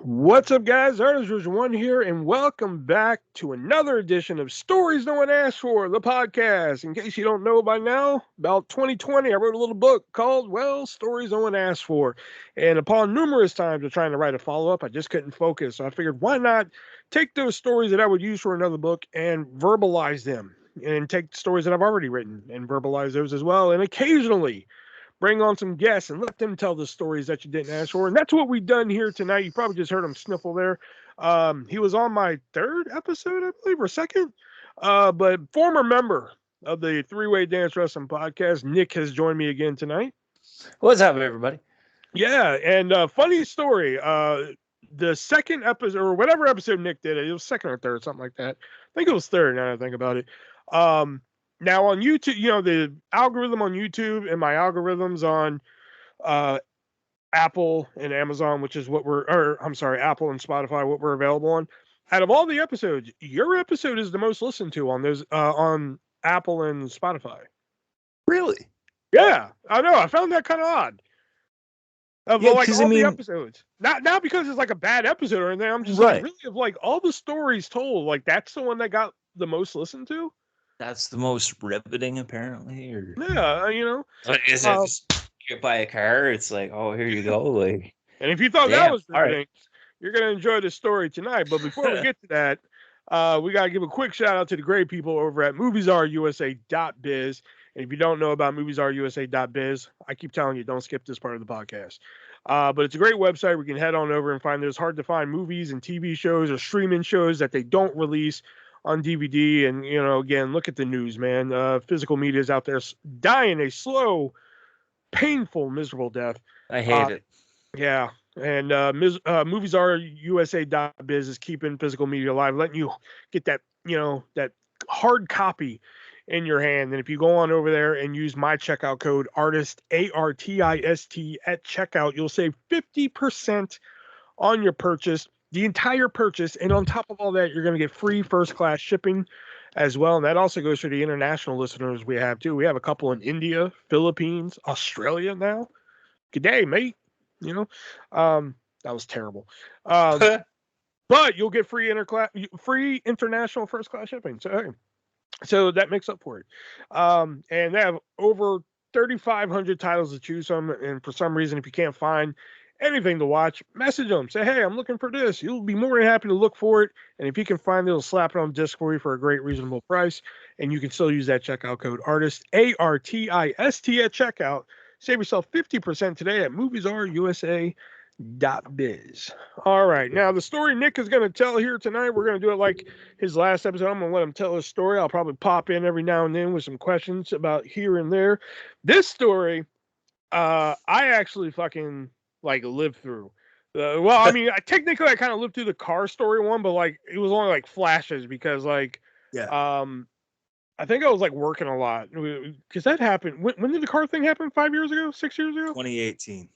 What's up, guys? ArtistVersion1 here, and welcome back to another edition of Stories No One Asked For, the podcast. In case you don't know by now, about 2020, I wrote a little book called, Stories No One Asked For. And upon numerous times of trying to write a follow-up, I just couldn't focus. So I figured, why not take those stories that I would use for another book and verbalize them, and take the stories that I've already written and verbalize those as well. And occasionally bring on some guests and let them tell the stories that you didn't ask for. And that's what we've done here tonight. You probably just heard him sniffle there. He was on my third episode, I believe, or second. But former member of the Three-Way Dance Wrestling Podcast, Nick, has joined me again tonight. What's up, everybody? Yeah, and funny story. The second episode, or whatever episode Nick did, it was second or third, something like that. I think it was third, now that I think about it. Now on YouTube, the algorithm on YouTube and my algorithms on Apple and Amazon, which is Apple and Spotify, what we're available on. Out of all the episodes, your episode is the most listened to on those on Apple and Spotify. Really? Yeah, I know. I found that kind of odd. The episodes, not because it's like a bad episode or anything. I'm just like, really, of like all the stories told, like that's the one that got the most listened to. That's the most riveting, apparently. Or yeah, is it just get by a car? It's like, oh, here you go. Like, and if you thought that was riveting, you're gonna enjoy this story tonight. But before we get to that, we gotta give a quick shout out to the great people over at MoviesAreUSA.biz. And if you don't know about MoviesAreUSA.biz, I keep telling you, don't skip this part of the podcast. But it's a great website where you can head on over and find those hard to find movies and TV shows or streaming shows that they don't release on DVD. And, again, look at the news, man. Physical media is out there dying a slow, painful, miserable death. I hate it. Yeah. And MoviesAreUSA.biz is keeping physical media alive, letting you get that, that hard copy in your hand. And if you go on over there and use my checkout code ARTIST, ARTIST, at checkout, you'll save 50% on your purchase, the entire purchase. And on top of all that, you're going to get free first class shipping as well. And that also goes for the international listeners we have too. We have a couple in India, Philippines, Australia now. Good day, mate. That was terrible. But you'll get free international first class shipping. So that makes up for it. And they have over 3,500 titles to choose from. And for some reason, if you can't find anything to watch, message them. Say, hey, I'm looking for this. You'll be more than happy to look for it. And if you can find it, they'll slap it on disc for you for a great, reasonable price. And you can still use that checkout code ARTIST, ARTIST, at checkout. Save yourself 50% today at MoviesAreUSA.biz. All right. Now, the story Nick is going to tell here tonight, we're going to do it like his last episode. I'm going to let him tell his story. I'll probably pop in every now and then with some questions about here and there. This story, I actually fucking lived through. I technically I kind of lived through the car story one, but it was only flashes because I think I was working a lot because that happened. When did the car thing happen? 5 years ago? 6 years ago? 2018.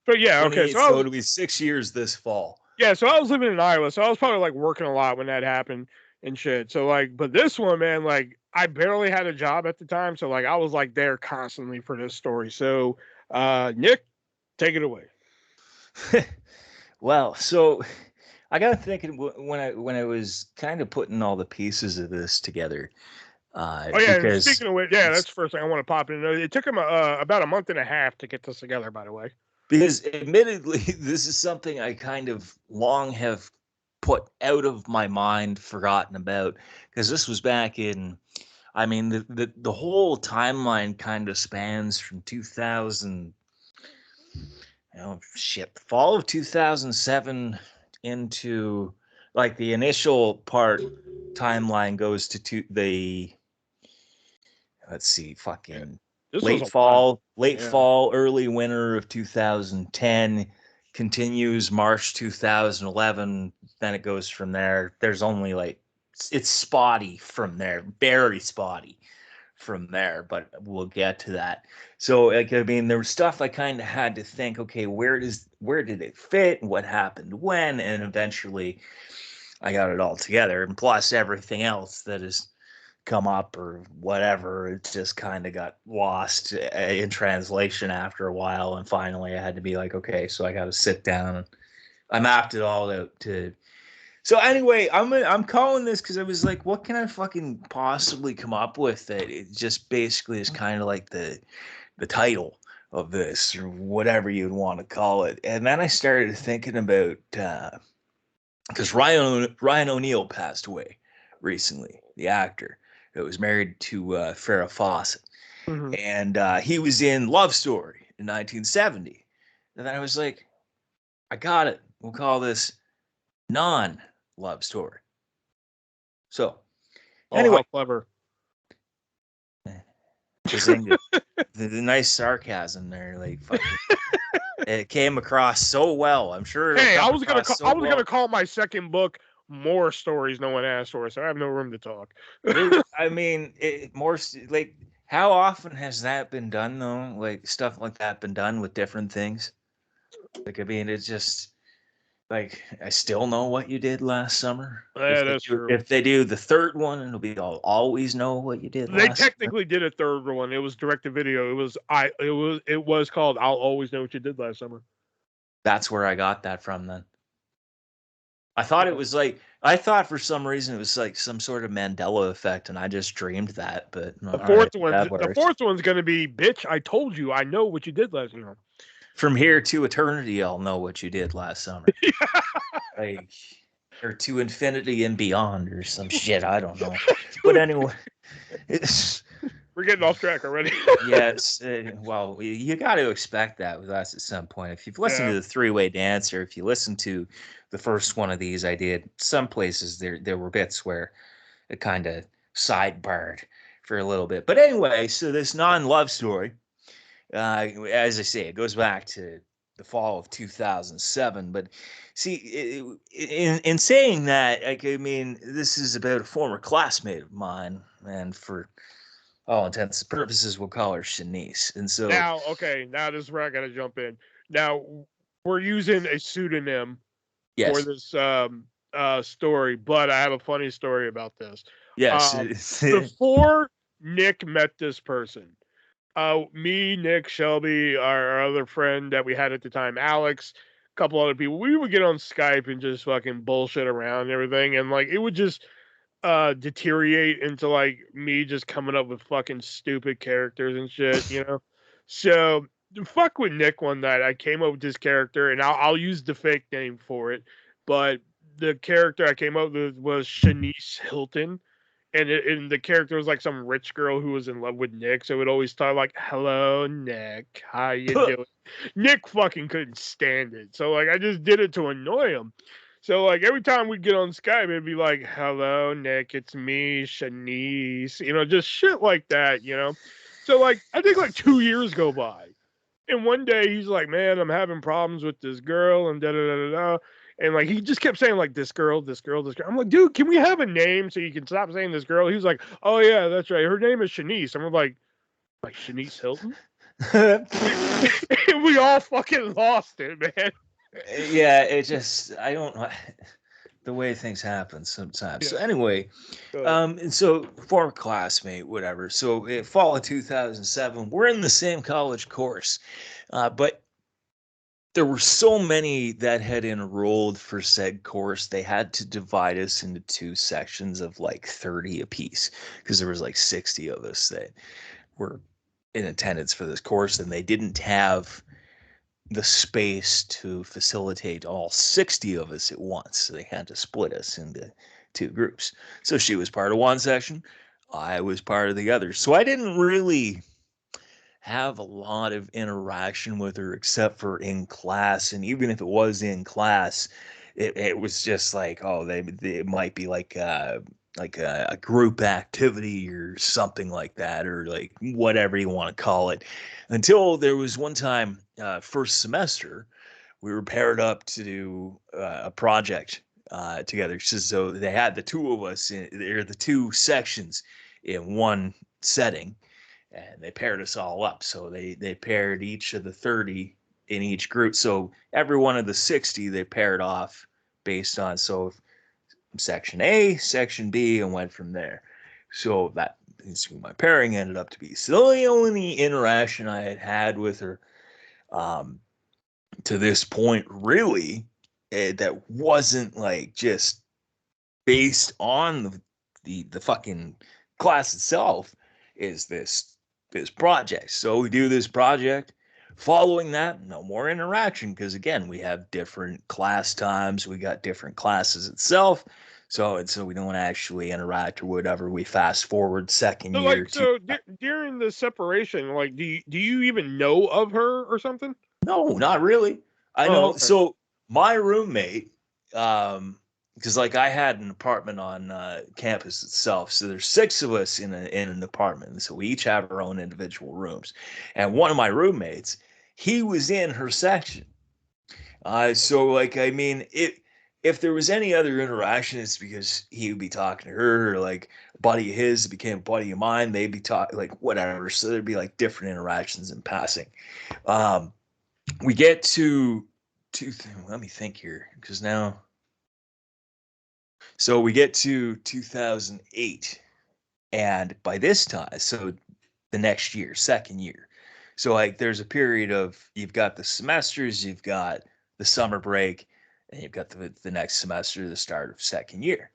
But yeah, okay. So it'll be 6 years this fall. Yeah, so I was living in Iowa, so I was probably working a lot when that happened and shit. So but this one, man, I barely had a job at the time, so I was there constantly for this story. So, Nick, take it away. Well, so I got thinking when I was kind of putting all the pieces of this together. Speaking of which, that's the first thing I want to pop in. It took him about a month and a half to get this together, by the way. Because admittedly, this is something I kind of long have put out of my mind, forgotten about. Because this was back in, the whole timeline kind of spans from 2000, fall of 2007 into the initial part timeline goes to the. Let's see, late fall, early winter of 2010, continues March 2011. Then it goes from there. There's only it's spotty from there, very spotty from there, but we'll get to that. So there was stuff I kind of had to think, okay, where did it fit? What happened when? And eventually I got it all together. And plus everything else that is come up or whatever, it just kind of got lost in translation after a while, and finally I had to be okay, so I got to sit down and I mapped it all out to. So anyway, I'm calling this because I was like, what can I fucking possibly come up with that it just basically is kind of like the title of this or whatever you'd want to call it. And then I started thinking about because Ryan O'Neal passed away recently, the actor that was married to Farrah Fawcett, Mhm. and he was in Love Story in 1970. And then I was like, I got it. We'll call this non-love story. So Oh, anyway, how clever. the, the nice sarcasm there, like fucking, it came across so well. I'm sure it'll Hey, come across I so was gonna well. call my second book "More Stories No One Asked For," so I have no room to talk. I mean, like, how often has that been done though? Like stuff like that been done with different things. Like, I mean, it's just like I still know what you did last summer. Yeah, that's true. If they do the third one, it'll be I'll always know what you did They last summer. technically did a third one. It was direct to video. It was called "I'll Always Know What You Did Last Summer." That's where I got that from then. I thought it was like I thought for some reason it was like some sort of Mandela effect, and I just dreamed that. But all right, that The works. fourth one's gonna be, "Bitch, I told you, I know what you did last summer." From here to eternity, I'll know what you did last summer. Like, or to infinity and beyond, or some shit. I don't know. But anyway, it's We're getting off track already. yes. Well, you got to expect that with us at some point. If you've listened Yeah. to the three-way dancer, if you listen to the first one of these, I did. Some places there were bits where it kind of sidebarred for a little bit. But anyway, so this non-love story, as I say, it goes back to the fall of 2007. But see, in saying that, like, I mean, this is about a former classmate of mine, and for all intents and purposes, we'll call her Shanice. And so, Now, okay, now this is where I gotta jump in. Now we're using a pseudonym for yes, this story, but I have a funny story about this. yes, Um, Before Nick met this person, me, Nick, Shelby, our other friend that we had at the time, Alex, a couple other people, we would get on Skype and just fucking bullshit around and everything, and like it would just deteriorate into like me just coming up with fucking stupid characters and shit. So fuck with Nick one night. I came up with this character, and I'll use the fake name for it, but the character I came up with was Shanice Hilton, and the character was like some rich girl who was in love with Nick, so it would always talk like, "Hello, Nick, how you doing?" Nick fucking couldn't stand it, so like I just did it to annoy him. So like every time we'd get on Skype, it'd be like, "Hello, Nick, it's me, Shanice," just shit like that. So like I think like 2 years go by, and one day he's like, "Man, I'm having problems with this girl," and da da da da da. And like he just kept saying like this girl, this girl, this girl. I'm like, dude, can we have a name so you can stop saying this girl? He was like, "Oh yeah, that's right. Her name is Shanice." And we're like Shanice Hilton? And we all fucking lost it, man. yeah, it just I don't know the way things happen sometimes. So Yeah. anyway, and so former classmate, whatever. So fall of 2007, we're in the same college course, but there were so many that had enrolled for said course, they had to divide us into two sections of like 30 apiece because there was like 60 of us that were in attendance for this course, and they didn't have the space to facilitate all 60 of us at once. So they had to split us into two groups. So she was part of one section, I was part of the other. So I didn't really have a lot of interaction with her except for in class. And even if it was in class, it was just like, oh, it might be like a group activity or something like that, or like whatever you want to call it. Until there was one time, first semester, we were paired up to do a project together. So they had the two of us or the two sections in one setting, and they paired us all up. So they paired each of the 30 in each group. So every one of the 60 they paired off based on section A, section B, and went from there. So that is who my pairing ended up to be. So the only interaction I had with her to this point really that wasn't like just based on the fucking class itself is this project. So we do this project. Following that, no more interaction because again, we have different class times. We got different classes itself. So we don't actually interact or whatever. We fast forward second So year like, to during the separation, like, do you even know of her or something? no, not really. I Oh, know. okay. So my roommate, because like I had an apartment on campus itself, so there's six of us in an apartment, so we each have our own individual rooms. And one of my roommates, he was in her section. So like I mean, if there was any other interaction, it's because he would be talking to her, or like a buddy of his became a buddy of mine. They'd be talking like whatever. So there'd be like different interactions in passing. Um, we get to let me think here because now so we get to 2008 and by this time so the next year second year so like there's a period of you've got the semesters you've got the summer break and you've got the next semester the start of second year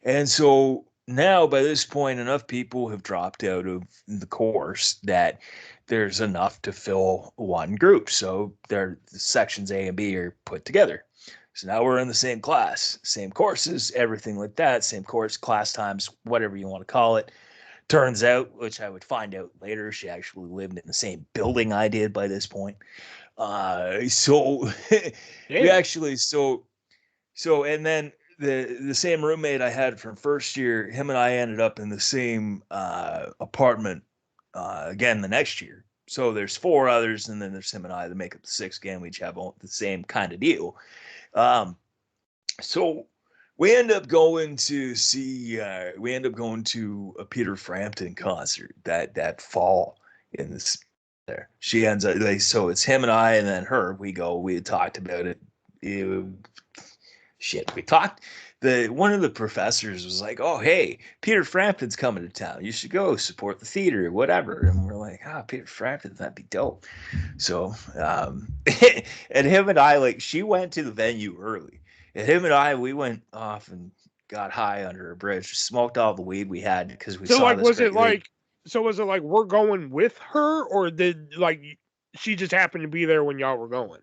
and so now by this point enough people have dropped out of the course that there's enough to fill one group. So their sections A and B are put together. So now we're in the same class, same courses, everything like that, same course, class times, whatever you want to call it. Turns out, which I would find out later, she actually lived in the same building I did by this point. So we Damn. actually and then the same roommate I had from first year, him and I ended up in the same apartment again the next year. So there's four others, and then there's him and I that make up the six again. We each have the same kind of deal. Um, so we end up going to see. We end up going to a Peter Frampton concert that fall in this. There, she ends up. So it's him and I, and then her. We go. We had talked about it. Shit, we talked. The one of the professors was like, "Oh, hey, Peter Frampton's coming to town. You should go support the theater, or whatever." And we're like, "Ah, Peter Frampton, that'd be dope." So, and him and I, like, she went to the venue early, and him and I, we went off and got high under a bridge, smoked all the weed we had because we So saw like, this great. was it like we're going with her, or did like she just happened to be there when y'all were going?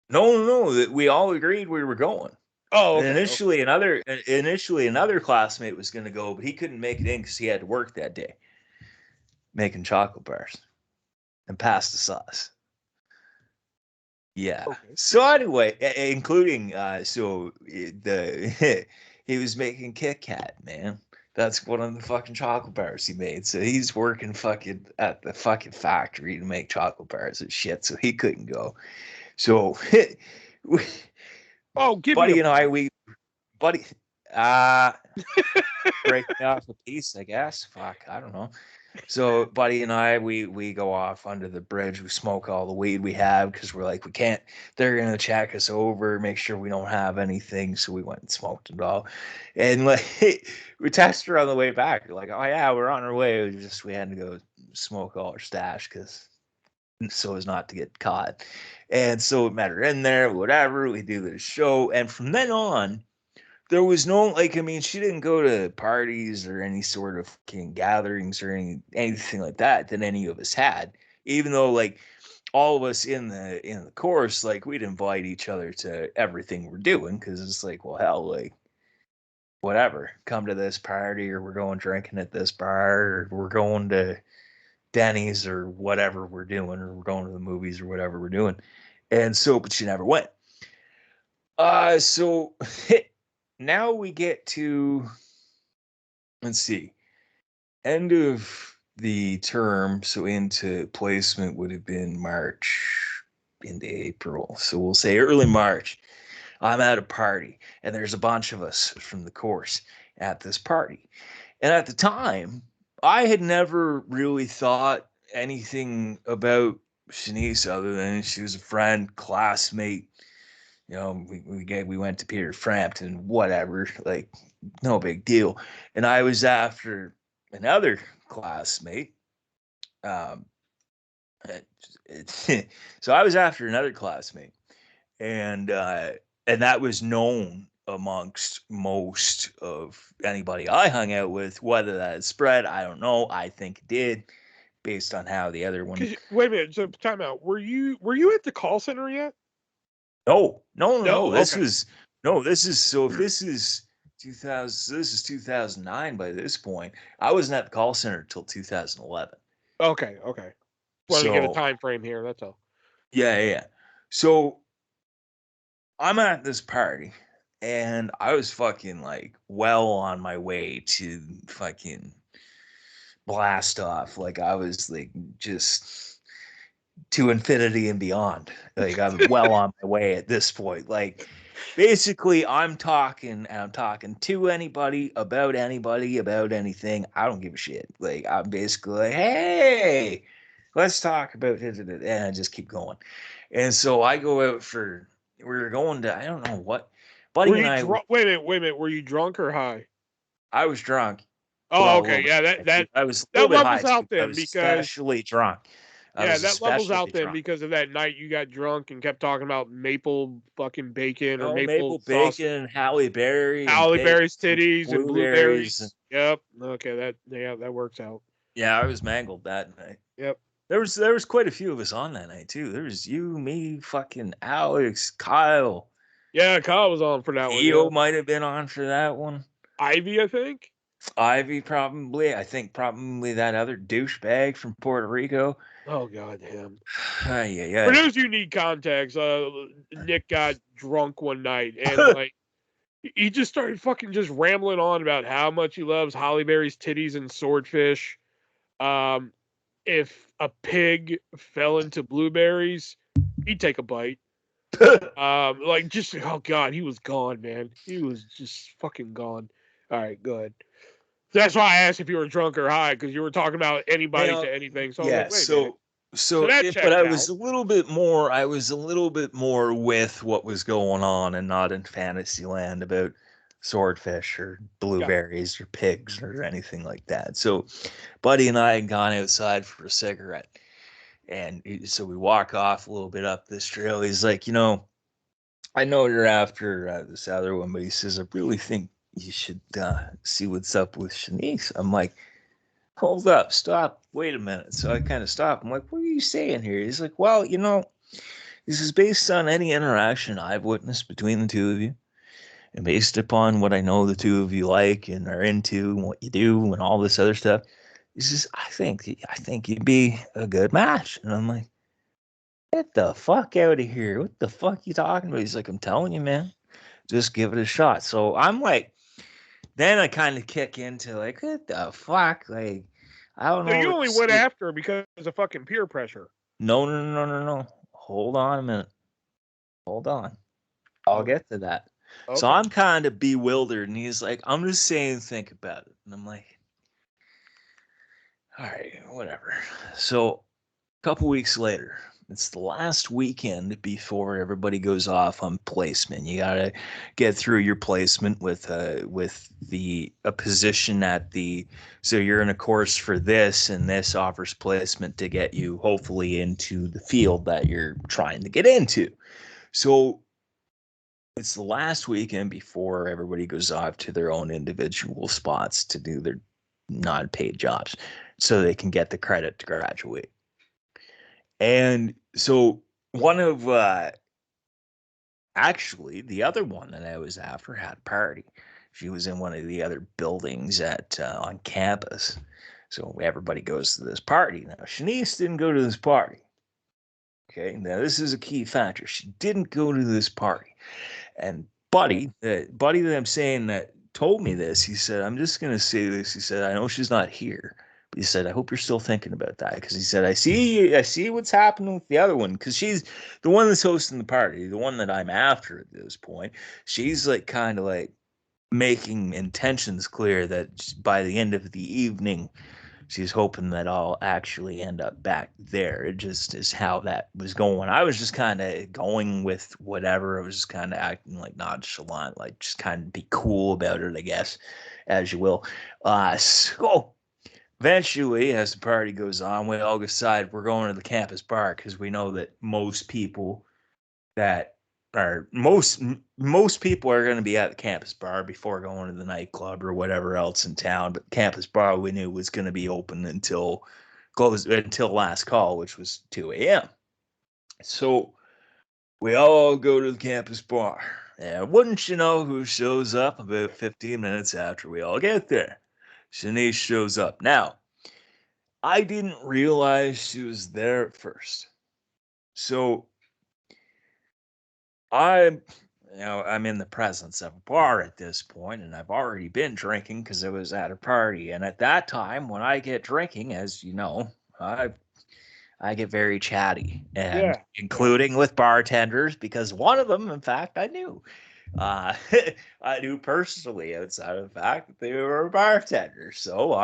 No, that we all agreed we were going. Oh, And okay. Okay. initially another classmate was going to go, but he couldn't make it in because he had to work that day making chocolate bars and pasta sauce. Yeah. Okay. So anyway, including the he was making Kit Kat, man. That's one of the fucking chocolate bars he made. So he's working fucking at the fucking factory to make chocolate bars and shit. So he couldn't go. So Oh, give me a Buddy and I, break. we Buddy, uh break me off a piece, I guess. Fuck, I don't know. So Buddy and I, we go off under the bridge. We smoke all the weed we have because we're like, we can't. They're gonna check us over, make sure we don't have anything. So we went and smoked it all, and like we texted her on the way back. We're like, oh yeah, we're on our way. We had to go smoke all our stash because so as not to get caught. And so we met her in there, whatever. We do the show, and from then on there was no like I mean she didn't go to parties or any sort of fucking gatherings or anything like that any of us had even though like all of us in the course like we'd invite each other to everything we're doing because it's like well hell like whatever come to this party or we're going drinking at this bar or we're going to Denny's or whatever we're doing or we're going to the movies or whatever we're doing and so but she never went so now we get to let's see, end of the term, so into placement would have been March into April. So we'll say early March. I'm at a party, and there's a bunch of us from the course at this party. And at the time, I had never really thought anything about Shanice other than she was a friend, classmate. You know, we went to Peter Frampton, whatever, like no big deal. And I was after another classmate. Um, so I was after another classmate, and and that was known amongst most of anybody I hung out with. Whether that spread, I don't know. I think it did, based on how the other one. Wait a minute. So time out. Were you at the call center yet? No. This Okay. was no. This is so. If this is 2000, this is 2009. By this point, I wasn't at the call center until 2011. Okay. Wanted to get a So time frame here. That's all. yeah. So I'm at this party, and I was fucking like well on my way to fucking blast off. Like I was like just to infinity and beyond. Like I'm well on my way at this point. Like basically I'm talking to anybody about anything. I don't give a shit. Like I'm basically like, hey, let's talk about it. And I just keep going. And so I go out for we were going to I don't know what Were buddy and you I drunk? Wait a minute. Were you drunk or high? I was drunk. Oh, Well, a little okay. bit Yeah, high, that too. I was a little that bit high levels too. out I then was because especially drunk. I yeah, was that levels especially out then drunk. because of that night you got drunk and kept talking about maple fucking bacon or Oh, maple maple sauce, bacon and Halle Berry and Halle Berry's pigs and titties and blueberries. And, blueberries. Yep. Okay, that works out. yeah, I was mangled that night. Yep. There was quite a few of us on that night too. There was you, me, fucking Alex, Kyle. Yeah, Kyle was on for that one. Yeah. Theo might have been on for that one. Ivy, I think. Ivy probably. I think probably that other douchebag from Puerto Rico. Oh God, him. For Yeah. those who need context, Nick got drunk one night and like he just started fucking just rambling on about how much he loves Holly Berry's titties and swordfish. Um, if a pig fell into blueberries, he'd take a bite. Like just oh God, he was gone, man. He was just fucking gone. All right, good. That's why I asked if you were drunk or high because you were talking about anybody Now, to anything. So I was yeah, like, wait a minute. So that but checks out. I was a little bit more with what was going on and not in fantasy land about swordfish or Got it. blueberries or pigs or anything like that. So Buddy and I had gone outside for a cigarette, and so we walk off a little bit up this trail. He's like, I know you're after this other one, but he says, I really think you should see what's up with Shanice. I'm like, hold up, stop, wait a minute. So I kind of stop. I'm like, what are you saying here? He's like, well, this is based on any interaction I've witnessed between the two of you, and based upon what I know the two of you like and are into, and what you do, and all this other stuff. He says, I think you'd be a good match. And I'm like, get the fuck out of here. What the fuck you talking about? He's like, I'm telling you, man, just give it a shot. So I'm like, then I kind of kick into like, what the fuck? Like, I don't So know you what only to went say. after her because of fucking peer pressure. No. Hold on a minute. Hold on. I'll Okay. get to that. So Okay. I'm kind of bewildered, and he's like, I'm just saying, think about it. And I'm like, all right, whatever. So a couple weeks later, it's the last weekend before everybody goes off on placement. You gotta get through your placement with the a position at the so you're in a course for this, and this offers placement to get you hopefully into the field that you're trying to get into. So it's the last weekend before everybody goes off to their own individual spots to do their non-paid jobs so they can get the credit to graduate. And so one of actually the other one that I was after had a party. She was in one of the other buildings at on campus. So everybody goes to this party. Now Shanice didn't go to this party. Okay, now this is a key factor. She didn't go to this party. And Buddy that I'm saying that told me this, he said, I'm just gonna say this. He said, I know she's not here, but he said, I hope you're still thinking about that. Because he said, I see what's happening with the other one, because she's the one that's hosting the party, the one that I'm after at this point. She's like kind of like making intentions clear that by the end of the evening she's hoping that I'll actually end up back there. It just is how that was going. I was just kind of going with whatever. I was just kind of acting like nonchalant, like just kind of be cool about it, I guess, as you will. So eventually, as the party goes on, we all decide we're going to the campus bar because we know that most people that or most people are going to be at the campus bar before going to the nightclub or whatever else in town. But the campus bar we knew was going to be open until last call, which was 2 a.m. So we all go to the campus bar. And wouldn't you know who shows up about 15 minutes after we all get there? Shanice shows up. Now, I didn't realize she was there at first. So I'm I'm in the presence of a bar at this point, and I've already been drinking because I was at a party. And at that time, when I get drinking, as you know, I get very chatty, and Yeah. including with bartenders, because one of them, in fact, I knew. Uh, I knew personally outside of the fact that they were a bartender. So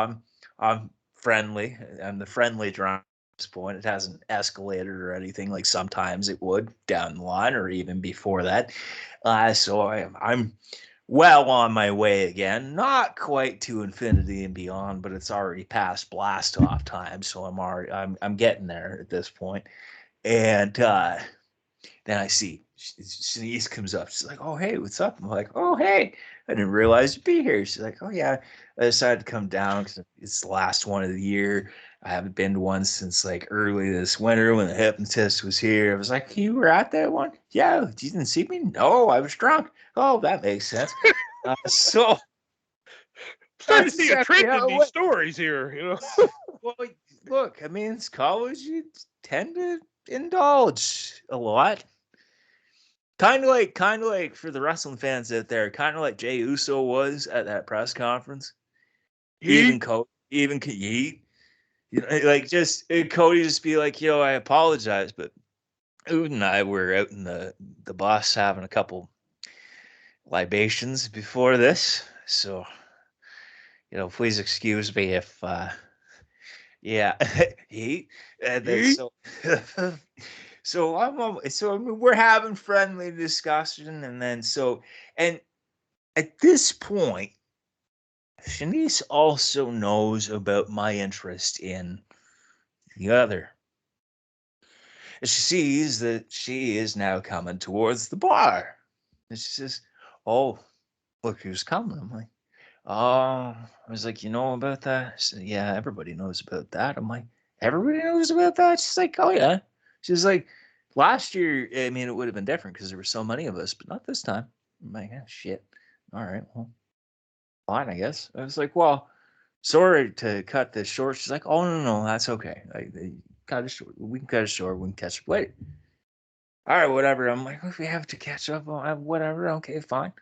I'm friendly. I'm the friendly drunk at this point. It hasn't escalated or anything like sometimes it would down the line or even before that. So I'm well on my way again. Not quite to infinity and beyond, but it's already past blast off time. So I'm getting there at this point. And then I see Shanice comes up. She's like, "Oh, hey, what's up?" I'm like, "Oh, hey, I didn't realize you'd be here." She's like, "Oh, yeah, I decided to come down because it's the last one of the year. I haven't been to one since like early this winter when the hypnotist was here." I was like, "You were at that one?" "Yeah, you didn't see me?" "No, I was drunk." "Oh, that makes sense." So Starting to that's see a exactly trend how in it these went. stories here, you know. Well, look, I mean, it's college. You tend to indulge a lot. Kind of like for the wrestling fans out there, kind of like Jey Uso was at that press conference. Yeet. Even Yeet, you know, like just Cody just be like, "Yo, I apologize," but Ood and I were out in the bus having a couple libations before this, so please excuse me if yeah, Yeet, and then Yeet. so. So I mean, we're having friendly discussion, and then and at this point, Shanice also knows about my interest in the other. She sees that she is now coming towards the bar. And she says, "Oh, look who's coming." I'm like, "Oh," I was like, "You know about that?" She said, "Yeah, everybody knows about that." I'm like, "Everybody knows about that?" She's like, "Oh, yeah." She's like, "Last year, I mean, it would have been different because there were so many of us, but not this time." I'm like, "Oh, shit. All right, well, fine, I guess." I was like, "Well, sorry to cut this short." She's like, "Oh, no, no, that's okay. Like, cut it short. We can cut it short. We can catch up later." All right, whatever. I'm like, "If we have to catch up, whatever. Okay, fine."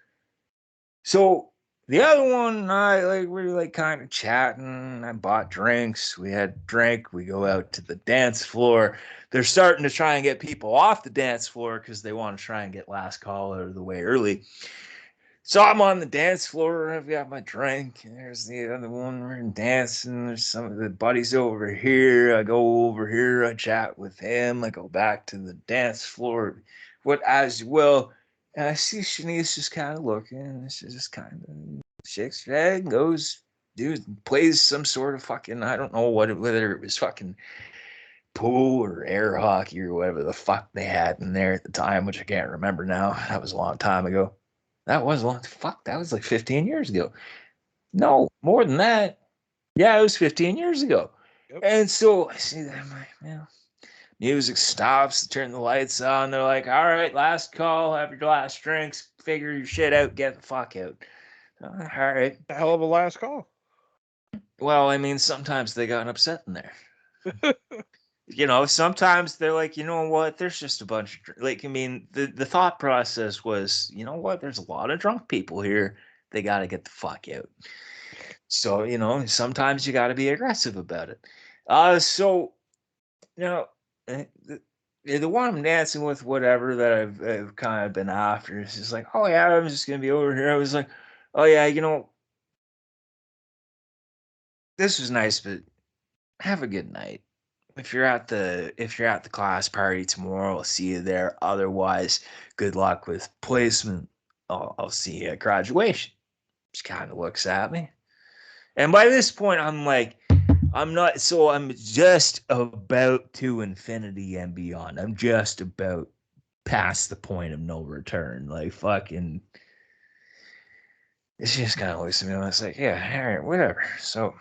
So the other one, we were like kind of chatting. I bought drinks. We had a drink. We go out to the dance floor. They're starting to try and get people off the dance floor because they want to try and get last call out of the way early. So I'm on the dance floor. I've got my drink. And there's the other one. We're dancing. There's some of the buddies over here. I go over here. I chat with him. I go back to the dance floor. What as well. And I see Shanice just kind of looking. And she just kind of shakes her head and goes, dude, plays some sort of fucking, I don't know whether it was fucking pool or air hockey or whatever the fuck they had in there at the time, which I can't remember now. That was a long time ago. That was a long fuck. That was like 15 years ago. No, more than that. Yeah, it was 15 years ago. Yep. And so I see that. I'm like, man, music stops, turn the lights on. They're like, all right, last call, have your last drinks, figure your shit out, get the fuck out. All right. A hell of a last call. Well, I mean, sometimes they got upset in there. Sometimes they're like, you know what? There's just a bunch of I mean, the thought process was, you know what? There's a lot of drunk people here. They got to get the fuck out. So sometimes you got to be aggressive about it. So you know, the one I'm dancing with, whatever that I've kind of been after, is just like, oh yeah, I'm just gonna be over here. I was like, oh yeah, this was nice, but have a good night. If you're at the class party tomorrow, I'll see you there. Otherwise, good luck with placement. I'll see you at graduation. She kind of looks at me, and by this point, I'm like, I'm not. So I'm just about to infinity and beyond. I'm just about past the point of no return. Like fucking, she just kind of looks at me and I was like, yeah, all right, whatever. So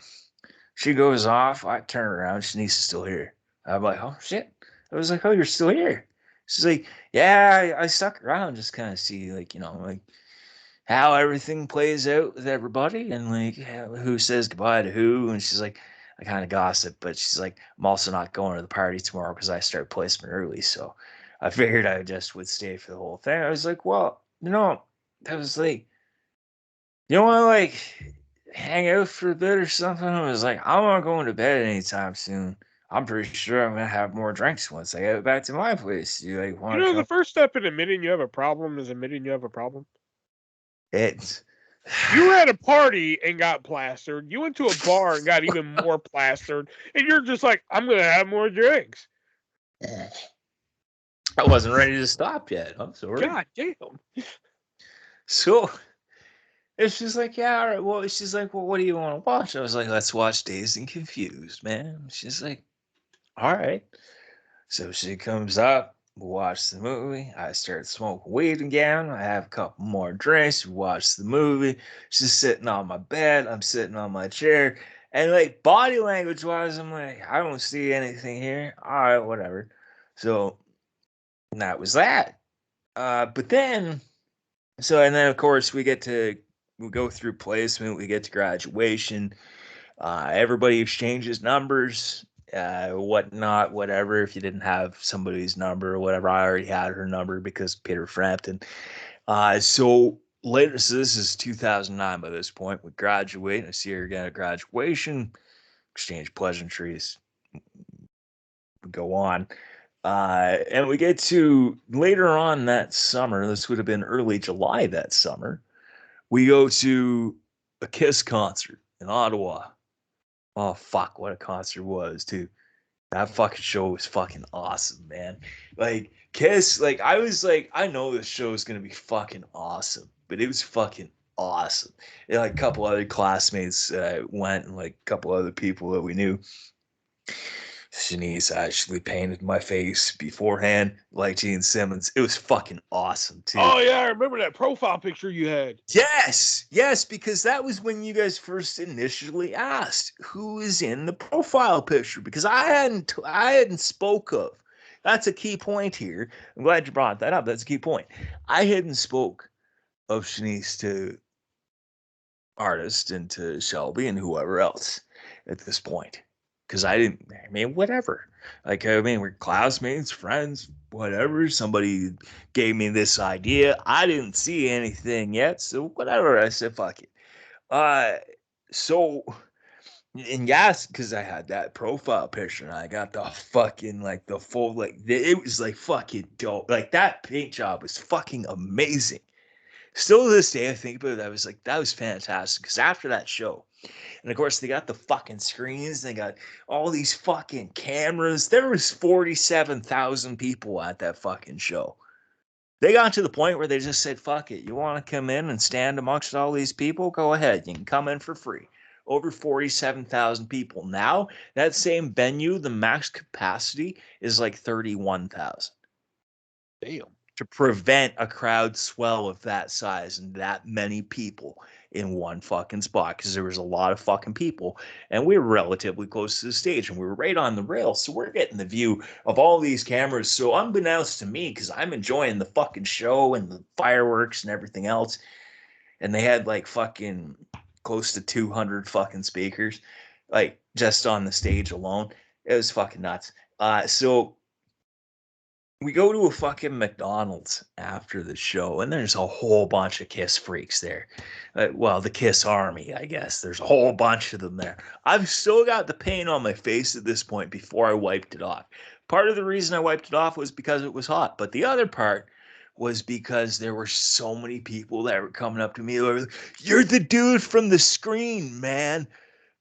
she goes off. I turn around. Shanice is still here. I'm like, oh shit. I was like, oh, you're still here. She's like, yeah, I stuck around just kind of see like, like how everything plays out with everybody and like who says goodbye to who. And she's like, I kind of gossip, but she's like, I'm also not going to the party tomorrow because I start placement early. So I figured I just would stay for the whole thing. I was like, well, that was like, you want to like hang out for a bit or something? I was like, I'm not going to bed anytime soon. I'm pretty sure I'm gonna have more drinks once I get back to my place. You like You want to know, the come? first step in admitting you have a problem is admitting you have a problem. It's You were at a party and got plastered. You went to a bar and got even more plastered. And you're just like, I'm going to have more drinks. I wasn't ready to stop yet. I'm sorry. God damn. So it's just like, yeah, all right. Well, she's like, well, what do you want to watch? I was like, let's watch Dazed and Confused, man. She's like, all right. So she comes up, we watch the movie. I start smoking weed again. I have a couple more drinks. We watch the movie. She's sitting on my bed. I'm sitting on my chair. And like body language wise, I'm like, I don't see anything here. All right, whatever. So that was that. But then, and then of course we go through placement. We get to graduation. Everybody exchanges numbers, whatnot, whatever. If you didn't have somebody's number or whatever, I already had her number because Peter Frampton. So later, so this is 2009 by this point. We graduate. I see her again at graduation, exchange pleasantries, we go on. And we get to later on that summer, this would have been early July that summer, we go to a Kiss concert in Ottawa. Oh fuck, what a concert was too. That fucking show was fucking awesome, man. Like Kiss, like I was like, I know this show is gonna be fucking awesome, but it was fucking awesome. And like a couple other classmates went, and like a couple other people that we knew. Shanice actually painted my face beforehand, like Gene Simmons. It was fucking awesome too. Oh, yeah, I remember that profile picture you had. Yes, because that was when you guys first initially asked who is in the profile picture, because I hadn't spoke of. That's a key point here. I'm glad you brought that up. That's a key point. I hadn't spoke of Shanice to Artist and to Shelby and whoever else at this point. Because whatever. We're classmates, friends, whatever. Somebody gave me this idea. I didn't see anything yet, so whatever. I said, fuck it. So, and yes, because I had that profile picture and I got the fucking, like, the full, like, it was, like, fucking dope. Like, that paint job was fucking amazing. Still to this day, I think about it, I was like, that was fantastic. Because after that show, and of course, they got the fucking screens. They got all these fucking cameras. There was 47,000 people at that fucking show. They got to the point where they just said, fuck it. You want to come in and stand amongst all these people? Go ahead. You can come in for free. Over 47,000 people. Now, that same venue, the max capacity is like 31,000. Damn. To prevent a crowd swell of that size and that many people in one fucking spot, because there was a lot of fucking people and we were relatively close to the stage and we were right on the rail, so we're getting the view of all these cameras. So unbeknownst to me, because I'm enjoying the fucking show and the fireworks and everything else, and they had like fucking close to 200 fucking speakers like just on the stage alone. It was fucking nuts. So we go to a fucking McDonald's after the show, and there's a whole bunch of Kiss freaks there. Well, the Kiss Army, I guess. There's a whole bunch of them there. I've still got the paint on my face at this point before I wiped it off. Part of the reason I wiped it off was because it was hot, but the other part was because there were so many people that were coming up to me. They were like, "You're the dude from the screen, man.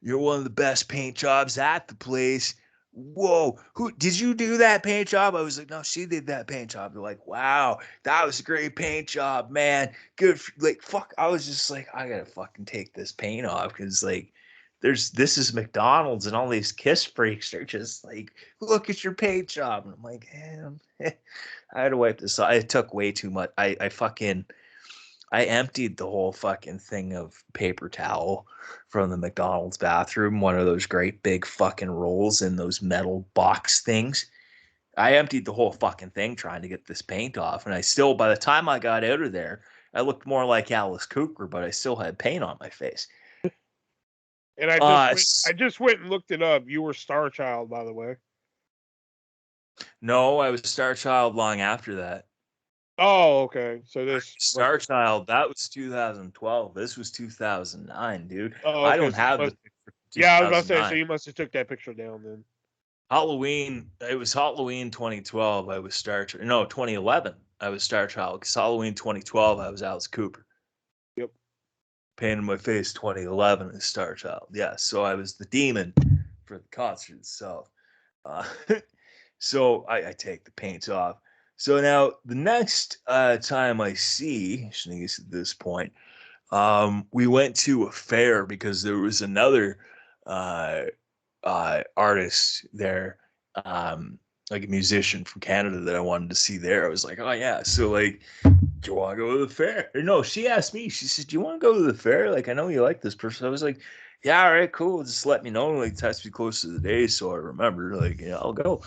You're one of the best paint jobs at the place. Whoa, who did you do that paint job?" I was like, "No, she did that paint job." They're like, "Wow, that was a great paint job, man. Good." Like, fuck. I was just like, I gotta fucking take this paint off because, like, this is McDonald's, and all these Kiss freaks are just like, look at your paint job. And I'm like, I had to wipe this off. It took way too much. I emptied the whole fucking thing of paper towel from the McDonald's bathroom, one of those great big fucking rolls in those metal box things. I emptied the whole fucking thing trying to get this paint off, and I still, by the time I got out of there, I looked more like Alice Cooper, but I still had paint on my face. And I just went and looked it up. You were Star Child, by the way. No, I was Star Child long after that. Oh, okay. So this Star Child, that was 2012. This was 2009, dude. Oh, I okay. don't have the picture. Yeah, I was about to say. So you must have took that picture down then. Halloween. It was Halloween 2012. I was No, 2011. I was Star Child. Because Halloween 2012, I was Alice Cooper. Yep. Paint in my face 2011 is Star Child. Yeah, so I was the demon for the concert itself. So I take the paint off. So now the next time I see Shanice at this point, we went to a fair because there was another artist there, like a musician from Canada that I wanted to see there. I was like, oh yeah, so like, do you want to go to the fair? Or no, she asked me. She said, do you want to go to the fair? Like, I know you like this person. I was like, yeah, all right, cool. Just let me know. Like, text me close to the day so I remember. Like, yeah, I'll go.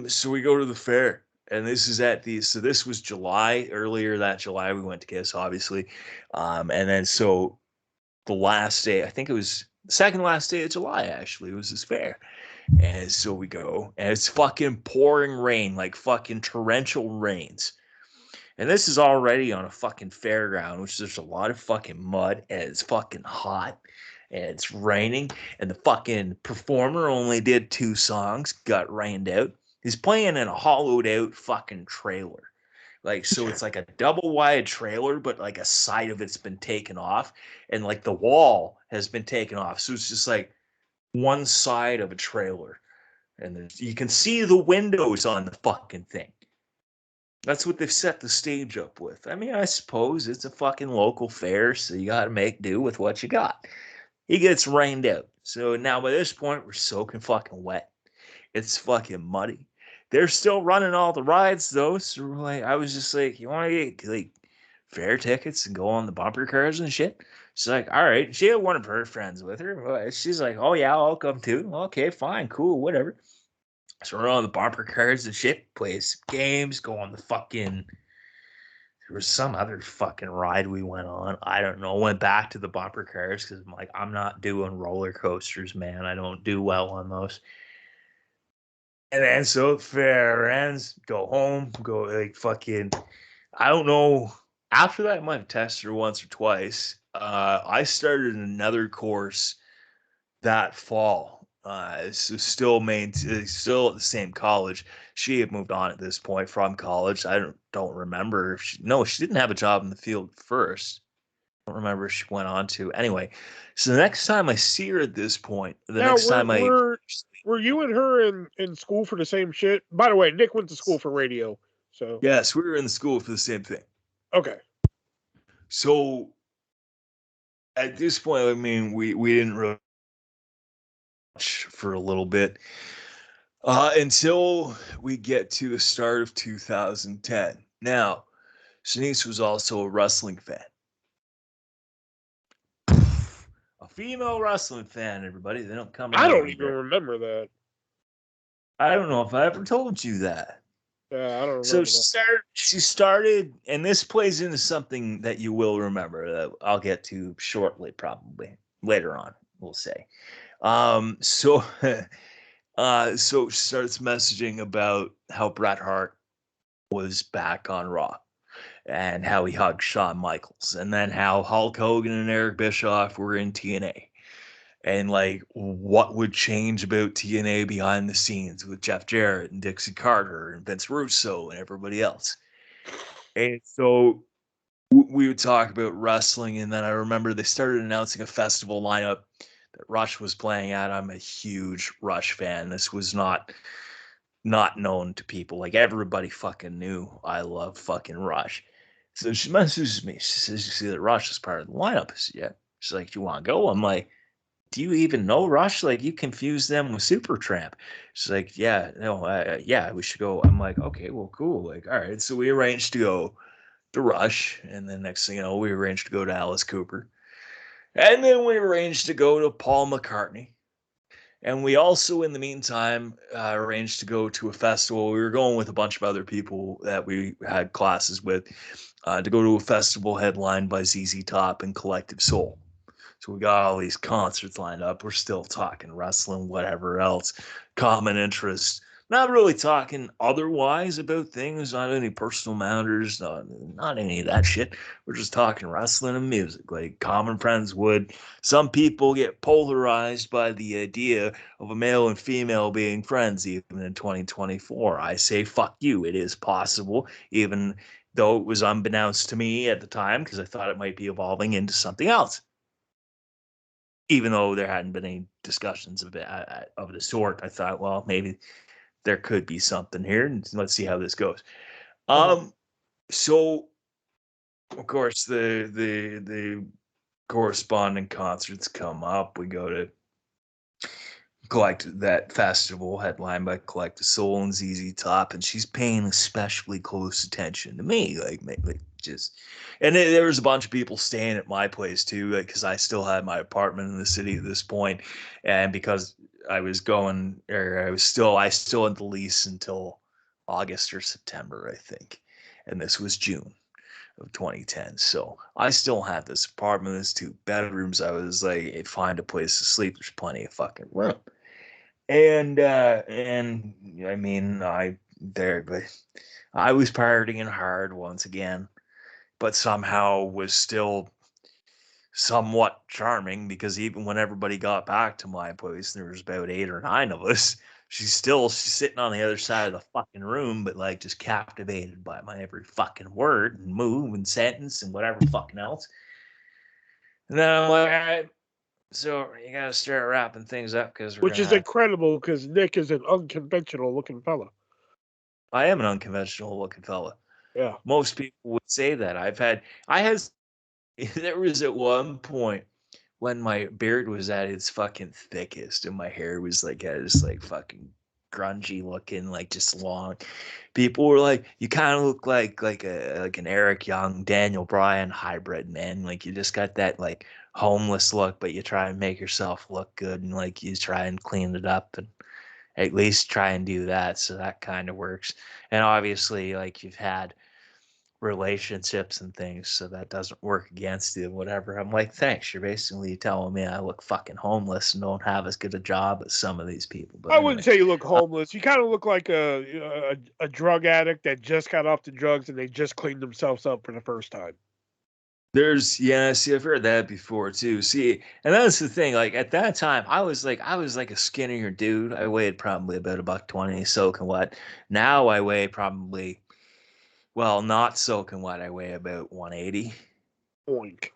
So we go to the fair, and this is this was July. Earlier that July, we went to Kiss, obviously. And then so the last day, I think it was the second last day of July, actually, was this fair. And so we go, and it's fucking pouring rain, like fucking torrential rains. And this is already on a fucking fairground, which there's a lot of fucking mud, and it's fucking hot, and it's raining, and the fucking performer only did 2 songs, got rained out. He's playing in a hollowed out fucking trailer. Like, so it's like a double wide trailer, but like a side of it's been taken off, and like the wall has been taken off. So it's just like one side of a trailer. And you can see the windows on the fucking thing. That's what they've set the stage up with. I mean, I suppose it's a fucking local fair, so you got to make do with what you got. He gets rained out. So now by this point, we're soaking fucking wet. It's fucking muddy. They're still running all the rides though. So like, I was just like, you want to get like fair tickets and go on the bumper cars and shit? She's like, all right. She had one of her friends with her. She's like, oh yeah, I'll come too. Okay, fine, cool, whatever. So we're on the bumper cars and shit, play some games, go on the fucking. There was some other fucking ride we went on. I don't know. Went back to the bumper cars because I'm like, I'm not doing roller coasters, man. I don't do well on those. And then so fair ends, go home, go like fucking. I don't know. After that, I might have tested her once or twice. I started another course that fall. So still at the same college. She had moved on at this point from college. I don't remember if she didn't have a job in the field first. I don't remember if she went on to. Anyway, so the next time I see her at this point, were you and her in school for the same shit? By the way, Nick went to school for radio. So yes, we were in school for the same thing. Okay. So at this point, I mean, we didn't really for a little bit until we get to the start of 2010. Now, Shanice was also a wrestling fan. A female wrestling fan, everybody. They don't come. I don't even remember that. I don't know if I ever told you that. Yeah, I don't remember. So she started, and this plays into something that you will remember that I'll get to shortly, probably later on. We'll say. So she starts messaging about how Bret Hart was back on Raw and how he hugged Shawn Michaels, and then how Hulk Hogan and Eric Bischoff were in TNA, and like what would change about TNA behind the scenes with Jeff Jarrett and Dixie Carter and Vince Russo and everybody else. And so we would talk about wrestling, and then I remember they started announcing a festival lineup that Rush was playing at. I'm a huge Rush fan. This was not known to people. Like, everybody fucking knew I love fucking Rush. So she messages me. She says, you see that Rush is part of the lineup? I said, yeah. She's like, do you want to go? I'm like, do you even know Rush? Like, you confuse them with Supertramp. She's like, yeah, no, yeah, we should go. I'm like, okay, well, cool. Like, all right. So we arranged to go to Rush. And then next thing you know, we arranged to go to Alice Cooper. And then we arranged to go to Paul McCartney. And we also, in the meantime, arranged to go to a festival. We were going with a bunch of other people that we had classes with to go to a festival headlined by ZZ Top and Collective Soul. So we got all these concerts lined up. We're still talking wrestling, whatever else, common interests. Not really talking otherwise about things, not any personal matters, not any of that shit. We're just talking wrestling and music, like common friends would. Some people get polarized by the idea of a male and female being friends, even in 2024. I say, fuck you. It is possible, even though it was unbeknownst to me at the time, because I thought it might be evolving into something else. Even though there hadn't been any discussions of the sort, I thought, well, maybe there could be something here, and let's see how this goes. So of course the corresponding concerts come up. We go to that festival headlined by Collective Soul and ZZ Top, and she's paying especially close attention to me, like just. And there was a bunch of people staying at my place too, because I still had my apartment in the city at this point, and because I was going, or I still had the lease until August or September, I think, and this was June of 2010. So I still had this apartment, there's 2 bedrooms. I was like, hey, find a place to sleep. There's plenty of fucking room. And I mean, but I was partying hard once again, but somehow was still somewhat charming, because even when everybody got back to my place, there was about 8 or 9 of us. She's sitting on the other side of the fucking room, but like just captivated by my every fucking word and move and sentence and whatever fucking else. And then I'm like, all right, so you gotta start wrapping things up, because Which is incredible, because Nick is an unconventional looking fella. I am an unconventional looking fella. Yeah. Most people would say that. There was at one point when my beard was at its fucking thickest and my hair was like at its like fucking grungy looking, like just long. People were like, you kind of look like an Eric Young, Daniel Bryan hybrid, man. Like you just got that like homeless look, but you try and make yourself look good, and like you try and clean it up, and at least try and do that. So that kind of works. And obviously, like you've had relationships and things, so that doesn't work against you, whatever. I'm like, thanks. You're basically telling me I look fucking homeless and don't have as good a job as some of these people. But I anyway, wouldn't say you look homeless. You kind of look like a drug addict that just got off the drugs and they just cleaned themselves up for the first time. see, I've heard that before too. See, and that's the thing. Like at that time, I was like a skinnier dude. I weighed probably about a $120 soaking wet. Now I weigh probably, well, not soaking wet. I weigh about 180. Oink.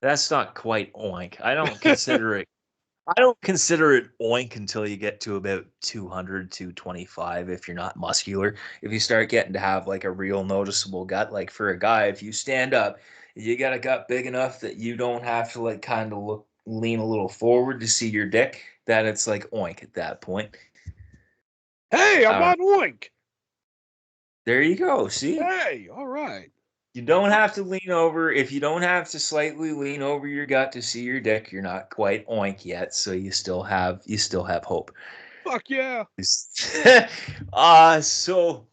That's not quite oink. I don't consider it oink until you get to about 200, 225 if you're not muscular. If you start getting to have like a real noticeable gut, like for a guy, if you stand up, you got a gut big enough that you don't have to like kind of lean a little forward to see your dick, that it's like oink at that point. Hey, I'm on oink. There you go. See? Hey, all right. You don't have to lean over. If you don't have to slightly lean over your gut to see your dick, you're not quite oink yet. So you still have hope. Fuck yeah. So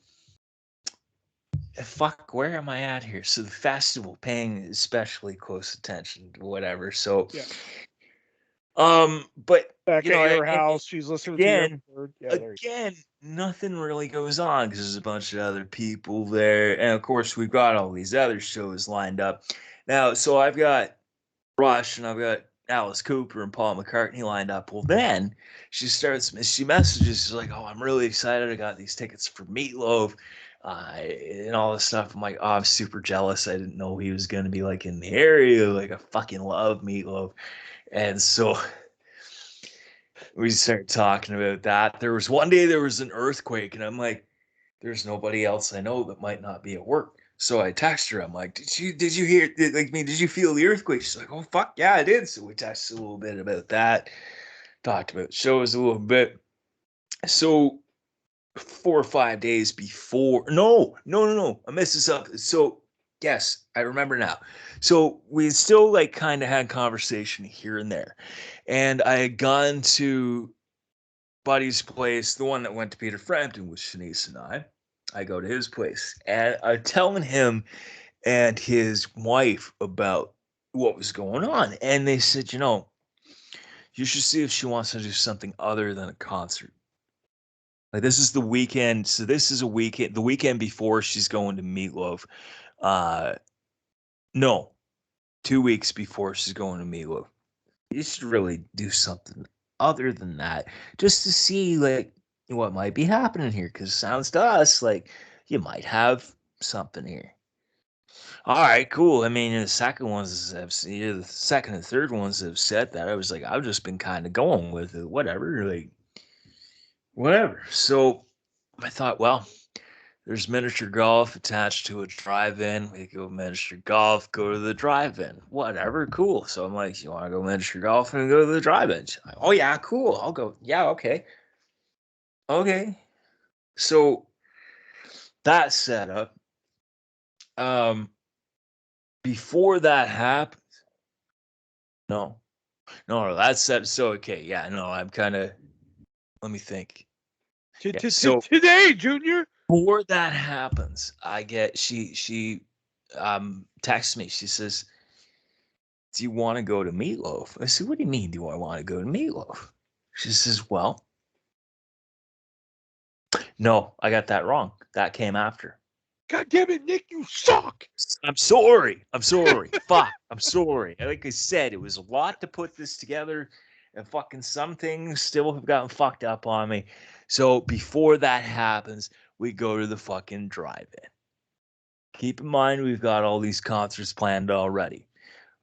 fuck, where am I at here? So the festival, paying especially close attention to whatever. So yeah. But back at your house, she's listening to your again, nothing really goes on because there's a bunch of other people there, and of course we've got all these other shows lined up now. So I've got Rush and I've got Alice Cooper and Paul McCartney lined up. Well, then she messages, she's like, "Oh, I'm really excited. I got these tickets for Meatloaf." And all this stuff. I'm like, oh, I'm super jealous. I didn't know he was going to be like in the area. Like, I fucking love Meatloaf. And so we started talking about that. There was one day there was an earthquake, and I'm like, there's nobody else I know that might not be at work. So I text her. I'm like, did you hear? Did you feel the earthquake? She's like, oh fuck yeah, I did. So we texted a little bit about that. Talked about shows a little bit. So 4 or 5 days before, no, I messed this up. So yes, I remember now. So we still like kind of had conversation here and there, and I had gone to Buddy's place, the one that went to Peter Frampton with Shanice and I go to his place, and I'm telling him and his wife about what was going on. And they said, you should see if she wants to do something other than a concert. Like this is the weekend. So this is the weekend before she's going to Meatloaf. Uh, no, 2 weeks before she's going to Meatloaf. You should really do something other than that just to see like what might be happening here. Cause it sounds to us like you might have something here. All right, cool. I mean, the second ones have the second and third ones have said that. I was like, I've just been kind of going with it, whatever, like whatever. So I thought, well, there's miniature golf attached to a drive-in. We go miniature golf, go to the drive-in, whatever, cool. So I'm like, you want to go miniature golf and go to the drive-in? She's like, oh yeah, cool. I'll go. Yeah, okay, okay. So that setup. Um, before that happened, no. No, that's that. So okay, yeah, no, I'm kind of. Let me think. Yeah, so Today, Junior. before that happens, I get she texts me. She says, "Do you want to go to Meatloaf?" I said, "What do you mean? Do I want to go to Meatloaf?" She says, "Well, no, I got that wrong. That came after." God damn it, Nick, you suck. I'm sorry. I'm sorry. Fuck. I'm sorry. Like I said, it was a lot to put this together, and fucking some things still have gotten fucked up on me. So before that happens, we go to the fucking drive-in. Keep in mind, we've got all these concerts planned already.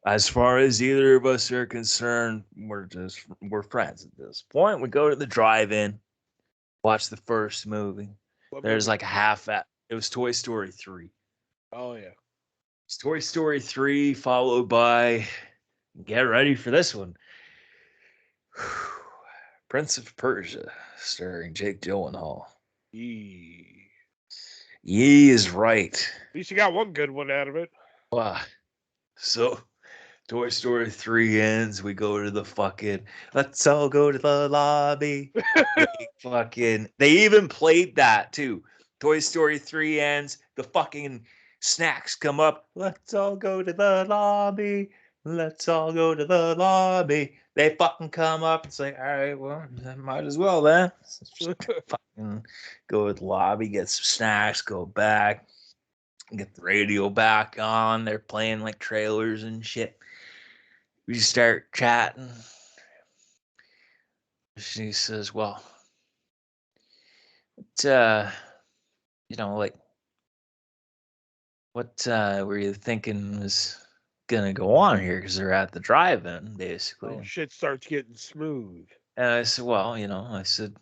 As far as either of us are concerned, we're friends at this point. We go to the drive-in, watch the first movie. There's like a half at. It was Toy Story 3. Oh yeah. It's Toy Story 3, followed by, get ready for this one, Prince of Persia, starring Jake Gyllenhaal. Yee. Ye is right. At least you got one good one out of it. Wow. So, Toy Story 3 ends. We go to the fucking, let's all go to the lobby. They even played that too. Toy Story 3 ends. The fucking snacks come up. Let's all go to the lobby. Let's all go to the lobby. They fucking come up. It's like, all right, well, might as well then. Fucking go to the lobby, get some snacks, go back, get the radio back on. They're playing like trailers and shit. We start chatting. She says, well, like, what were you thinking was gonna go on here? Because they're at the drive-in, basically. Oh, shit starts getting smooth. And I said, well, I said,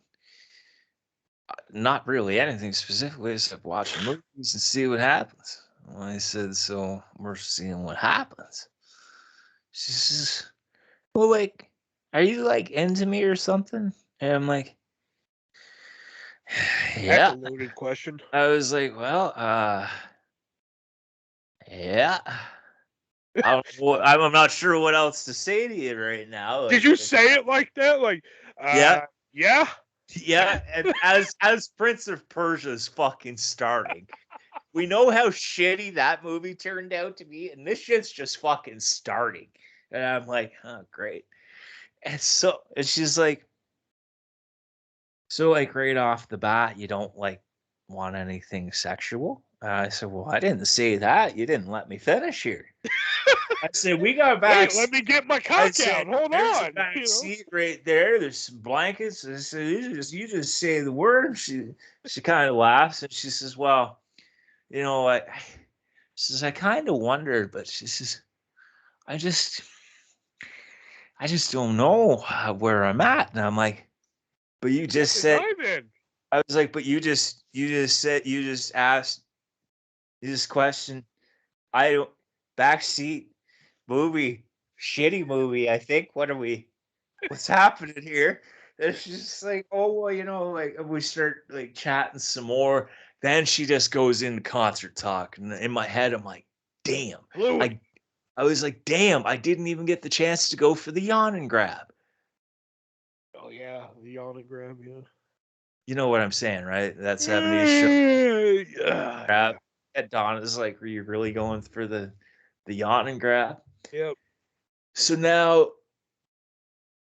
not really anything specifically. I said, watching movies and see what happens. And I said, so we're seeing what happens. She says, well, like, are you like into me or something? And I'm like, yeah. That's a loaded question. I was like, well, yeah. I'm not sure what else to say to you right now. Like, did you say it like that? Like, yeah, yeah, yeah. And as Prince of Persia is fucking starting, we know how shitty that movie turned out to be, and this shit's just fucking starting. And I'm like, oh, great. And she's like, so like right off the bat, you don't like want anything sexual? I said, well, I didn't say that. You didn't let me finish here. I said, we got a back. Wait, let me get my cock out. Hold on. A back seat right there. There's some blankets. I said, you just say the word. She kind of laughs and she says, well, she says, I kind of wondered, but she says, I just don't know where I'm at. And I'm like, but you just said, I was like, but you just asked This question, I don't, backseat movie, shitty movie. I think. What's happening here? It's just like, oh well, like we start like chatting some more. Then she just goes into concert talk, and in my head, I'm like, damn. Fluid. I was like, damn, I didn't even get the chance to go for the yawn and grab. Oh yeah, the yawn and grab. Yeah. You know what I'm saying, right? That 70s show. Yeah. Grab. At Dawn is like, were you really going for the yawn and grab? Yep. So now,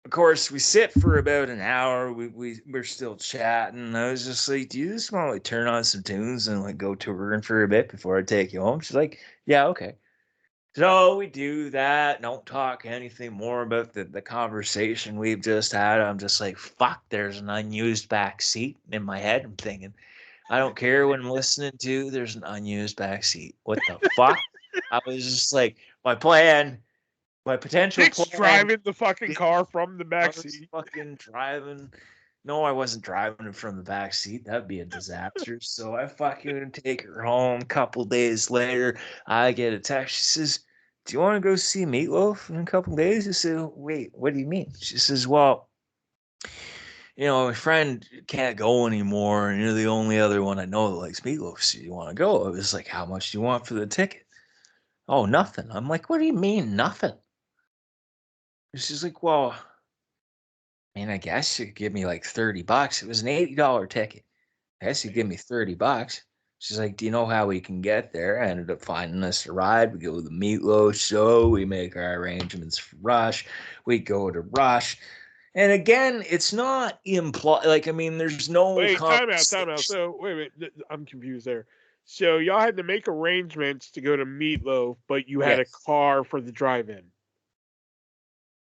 of course, we sit for about an hour. We're still chatting. I was just like, "Do you just want to like turn on some tunes and like go touring for a bit before I take you home?" She's like, "Yeah, okay." So we do that. Don't talk anything more about the conversation we've just had. I'm just like, "Fuck!" There's an unused back seat in my head. I'm thinking, I don't care what I'm listening to. There's an unused back seat. What the fuck? I was just like, my potential Nick's plan. driving the fucking car from the I back was seat. fucking driving. No, I wasn't driving it from the back seat. That'd be a disaster. So I fucking take her home. A couple days later, I get a text. She says, "Do you want to go see Meatloaf in a couple days?" I said, "Wait, what do you mean?" She says, "Well, my friend can't go anymore, and you're the only other one I know that likes Meatloaf. So you want to go?" I was like, "How much do you want for the ticket?" "Oh, nothing." I'm like, "What do you mean, nothing?" She's like, "Well, I guess you could give me like $30. It was an $80 ticket. I guess you give me $30." She's like, "Do you know how we can get there?" I ended up finding us a ride. We go to the Meatloaf show. We make our arrangements for Rush. We go to Rush. And again, it's not implied. Like, there's no Wait, time out, conversation. time out. So wait, I'm confused there. So y'all had to make arrangements to go to Meatloaf, but you had a Yes. car for the drive-in.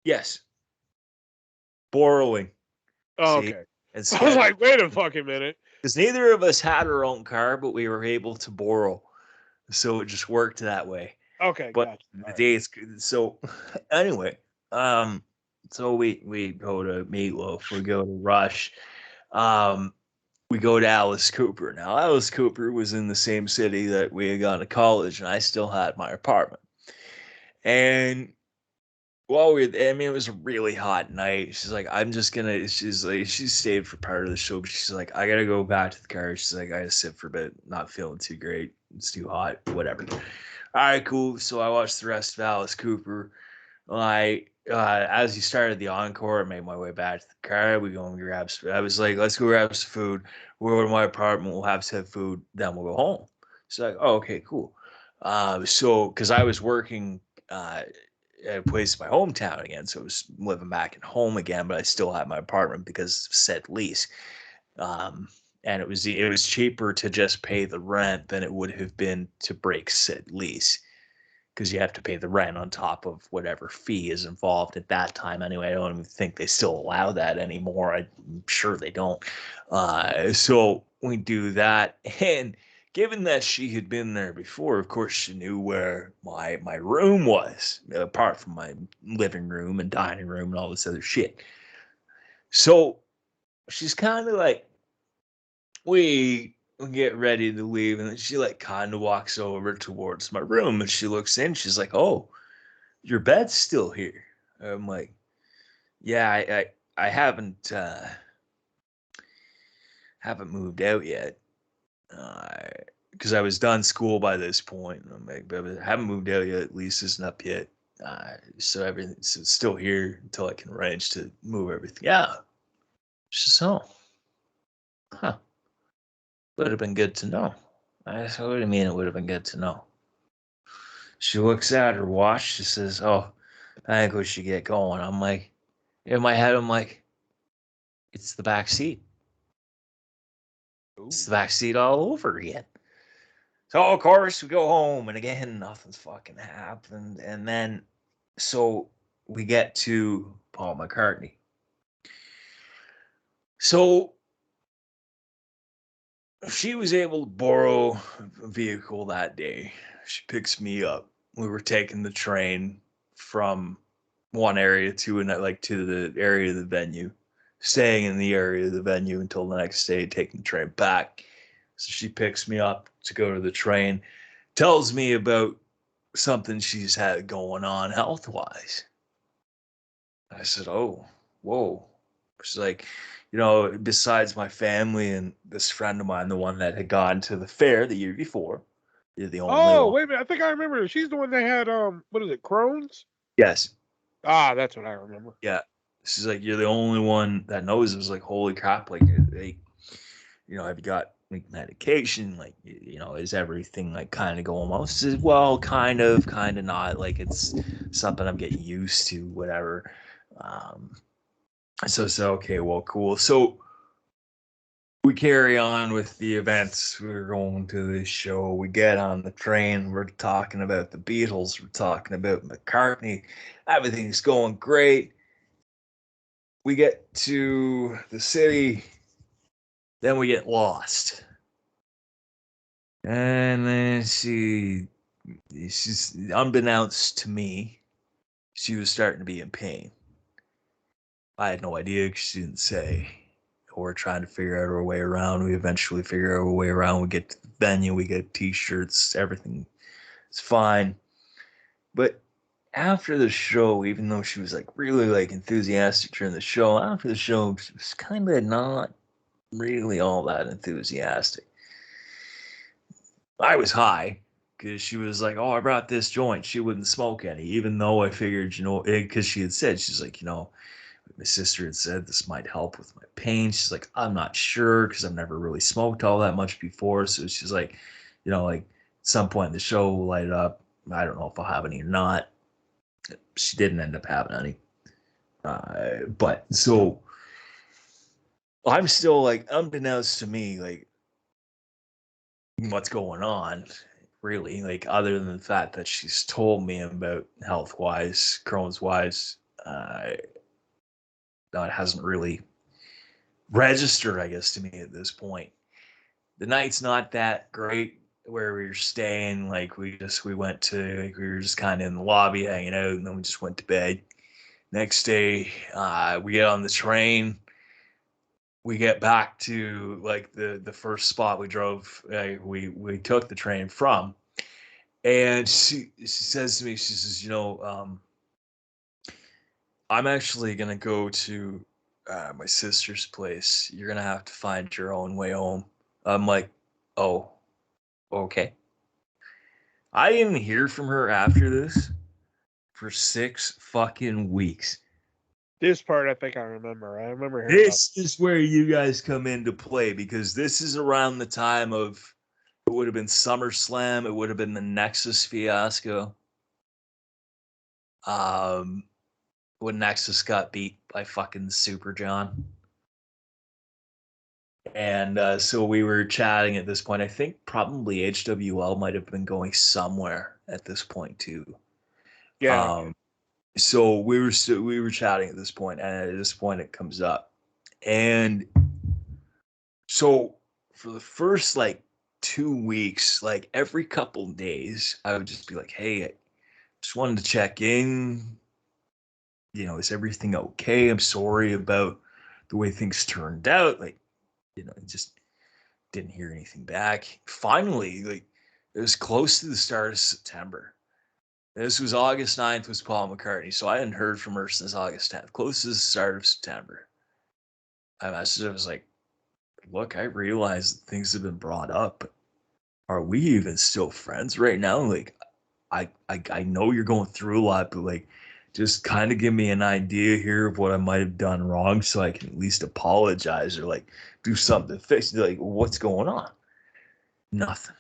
Yes. Borrowing. Oh, See? okay. I was Instead of, like, wait a fucking minute. because neither of us had our own car, but we were able to borrow. So it just worked that way. Okay, But gotcha. All the right. days, so anyway, so we go to Meatloaf, we go to Rush, um, we go to Alice Cooper. Now Alice Cooper was in the same city that we had gone to college, and I still had my apartment. And while it was a really hot night. She's like, I'm just gonna. She's like, she stayed for part of the show, but she's like, I gotta go back to the car. She's like, I gotta sit for a bit. Not feeling too great. It's too hot. Whatever. All right, cool. So I watched the rest of Alice Cooper. As he started the encore, I made my way back to the car. We go and grab some. I was like, let's go grab some food. We'll go to my apartment. We'll have some food. Then we'll go home. She's like, oh, okay, cool. So because I was working at a place in my hometown again, so I was living back at home again, but I still had my apartment because of said lease. Um, and it was cheaper to just pay the rent than it would have been to break said lease because you have to pay the rent on top of whatever fee is involved at that time. Anyway, I don't even think they still allow that anymore. I'm sure they don't. So we do that, and given that she had been there before, of course she knew where my room was, apart from my living room and dining room and all this other shit. So she's kind of like, we get ready to leave, and then she like kind of walks over towards my room, and she looks in. She's like, "Oh, your bed's still here." I'm like, "Yeah, I haven't moved out yet, because I was done school by this point." I'm like, "But I haven't moved out yet. At least isn't up yet. So everything's still here until I can arrange to move everything." Yeah. She says, "Oh, huh. Would have been good to know." I said, "What do you mean it would have been good to know?" She looks at her watch. She says, "Oh, I think we should get going." I'm like, in my head, I'm like, it's the back seat. It's Ooh. the back seat all over again. So of course we go home, and again nothing's fucking happened. And then so we get to Paul McCartney. So she was able to borrow a vehicle that day. She picks me up. We were taking the train from one area to another, like to the area of the venue, staying in the area of the venue until the next day, taking the train back. So she picks me up to go to the train. tells me about something she's had going on health-wise. I said, oh, whoa. She's like, besides my family and this friend of mine, the one that had gone to the fair the year before, you're the only Oh, one. wait a minute. I think I remember. She's the one that had what is it, Crohn's? Yes. Ah, that's what I remember. Yeah. She's like, you're the only one that knows. It was like, holy crap. Like, have you got like medication? Like, is everything like kind of going well? She says, well, kind of not. Like, it's something I'm getting used to, whatever. So, okay, well, cool. So we carry on with the events. We're going to this show. We get on the train. We're talking about the Beatles. We're talking about McCartney. Everything's going great. We get to the city. Then we get lost. And then she's unbeknownst to me, she was starting to be in pain. I had no idea because she didn't say. We're trying to figure out our way around. We eventually figure out our way around. We get to the venue. We get t-shirts. Everything is fine. But after the show, even though she was like really like enthusiastic during the show, after the show, she was kind of not really all that enthusiastic. I was high because she was like, oh, I brought this joint. She wouldn't smoke any, even though I figured, because she had said, she's like, my sister had said this might help with my pain. She's like, I'm not sure because I've never really smoked all that much before. So she's like, like at some point in the show will light up. I don't know if I'll have any or not. She didn't end up having any. But so I'm still like, unbeknownst to me, like, what's going on, really, like, other than the fact that she's told me about health wise, Crohn's wise, no, it hasn't really registered, I guess, to me at this point. The night's not that great where we were staying. Like, we went to, like, we were just kind of in the lobby hanging out, and then we just went to bed. Next day, we get on the train. We get back to like the first spot we drove. We took the train from, and she says to me, she says, I'm actually gonna go to my sister's place. You're gonna have to find your own way home. I'm like, oh, okay. I didn't hear from her after this for 6 fucking weeks. This part I think I remember. I remember hearing about. This is where you guys come into play because this is around the time of, it would have been SummerSlam. It would have been the Nexus fiasco. When Nexus got beat by fucking Super John. And so we were chatting at this point. I think probably HWL might have been going somewhere at this point too. Yeah. So we were chatting at this point, and at this point it comes up. And so for the first like 2 weeks, like every couple days, I would just be like, hey, I just wanted to check in. Is everything okay? I'm sorry about the way things turned out. Like, just didn't hear anything back. Finally, like, it was close to the start of September. This was August 9th was Paul McCartney. So I hadn't heard from her since August 10th, close to the start of September. I messaged her, I was like, look, I realize that things have been brought up, but are we even still friends right now? Like, I know you're going through a lot, but like, just kind of give me an idea here of what I might have done wrong so I can at least apologize or like do something to fix it. Like, what's going on? Nothing.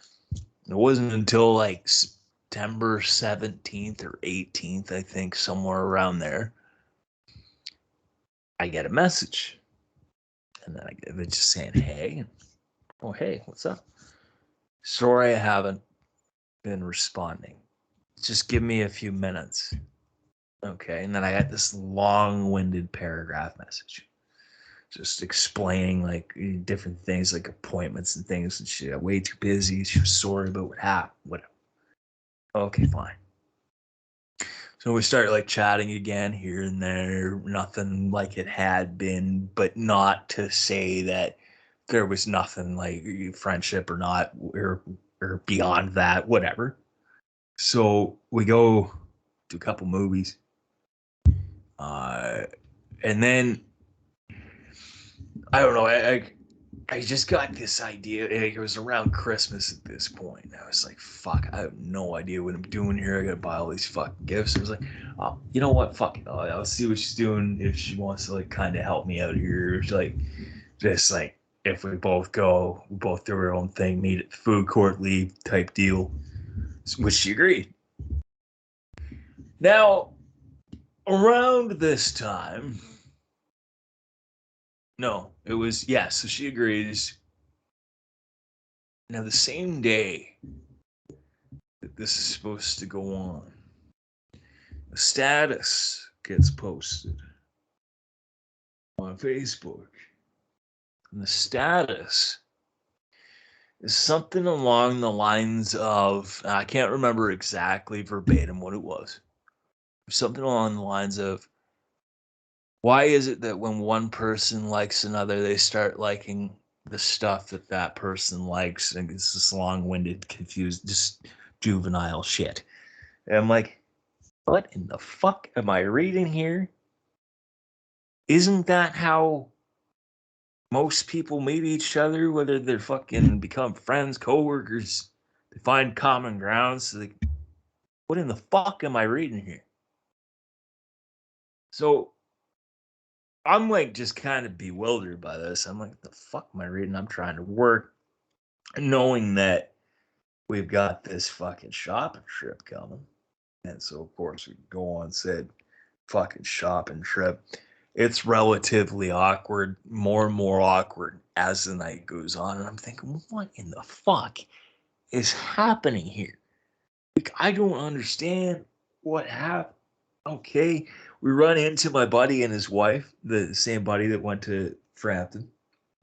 It wasn't until like September 17th or 18th, I think, somewhere around there, I get a message. And then I get it just saying, hey. Oh, hey, what's up? Sorry I haven't been responding. Just give me a few minutes. Okay. And then I got this long-winded paragraph message just explaining like different things like appointments and things, and she got way too busy. She was sorry about what happened. Whatever. Okay, fine. So we start like chatting again here and there, nothing like it had been, but not to say that there was nothing like friendship or not. or beyond that, whatever. So we go to a couple movies. And then I don't know, I just got this idea. It was around Christmas at this point. I was like, fuck, I have no idea what I'm doing here. I gotta buy all these fucking gifts. I was like, oh, you know what? Fuck it. I'll see what she's doing. If she wants to like kind of help me out here, like just like if we both go, we both do our own thing, meet at the food court, leave type deal. Which she agreed. Now, around this time, no, it was, yeah, so she agrees. Now, the same day that this is supposed to go on, a status gets posted on Facebook. And the status is something along the lines of, I can't remember exactly verbatim what it was. Something along the lines of, why is it that when one person likes another, they start liking the stuff that that person likes? And it's this long-winded, confused, just juvenile shit. And I'm like, what in the fuck am I reading here? Isn't that how most people meet each other, whether they're fucking become friends, coworkers, they find common ground? So they, what in the fuck am I reading here? So I'm like just kind of bewildered by this. I'm like, the fuck am I reading? I'm trying to work, knowing that we've got this fucking shopping trip coming. And so, of course, we go on said fucking shopping trip. It's relatively awkward, more and more awkward as the night goes on. And I'm thinking, what in the fuck is happening here? Like, I don't understand what happened. Okay, we run into my buddy and his wife, the same buddy that went to Frampton.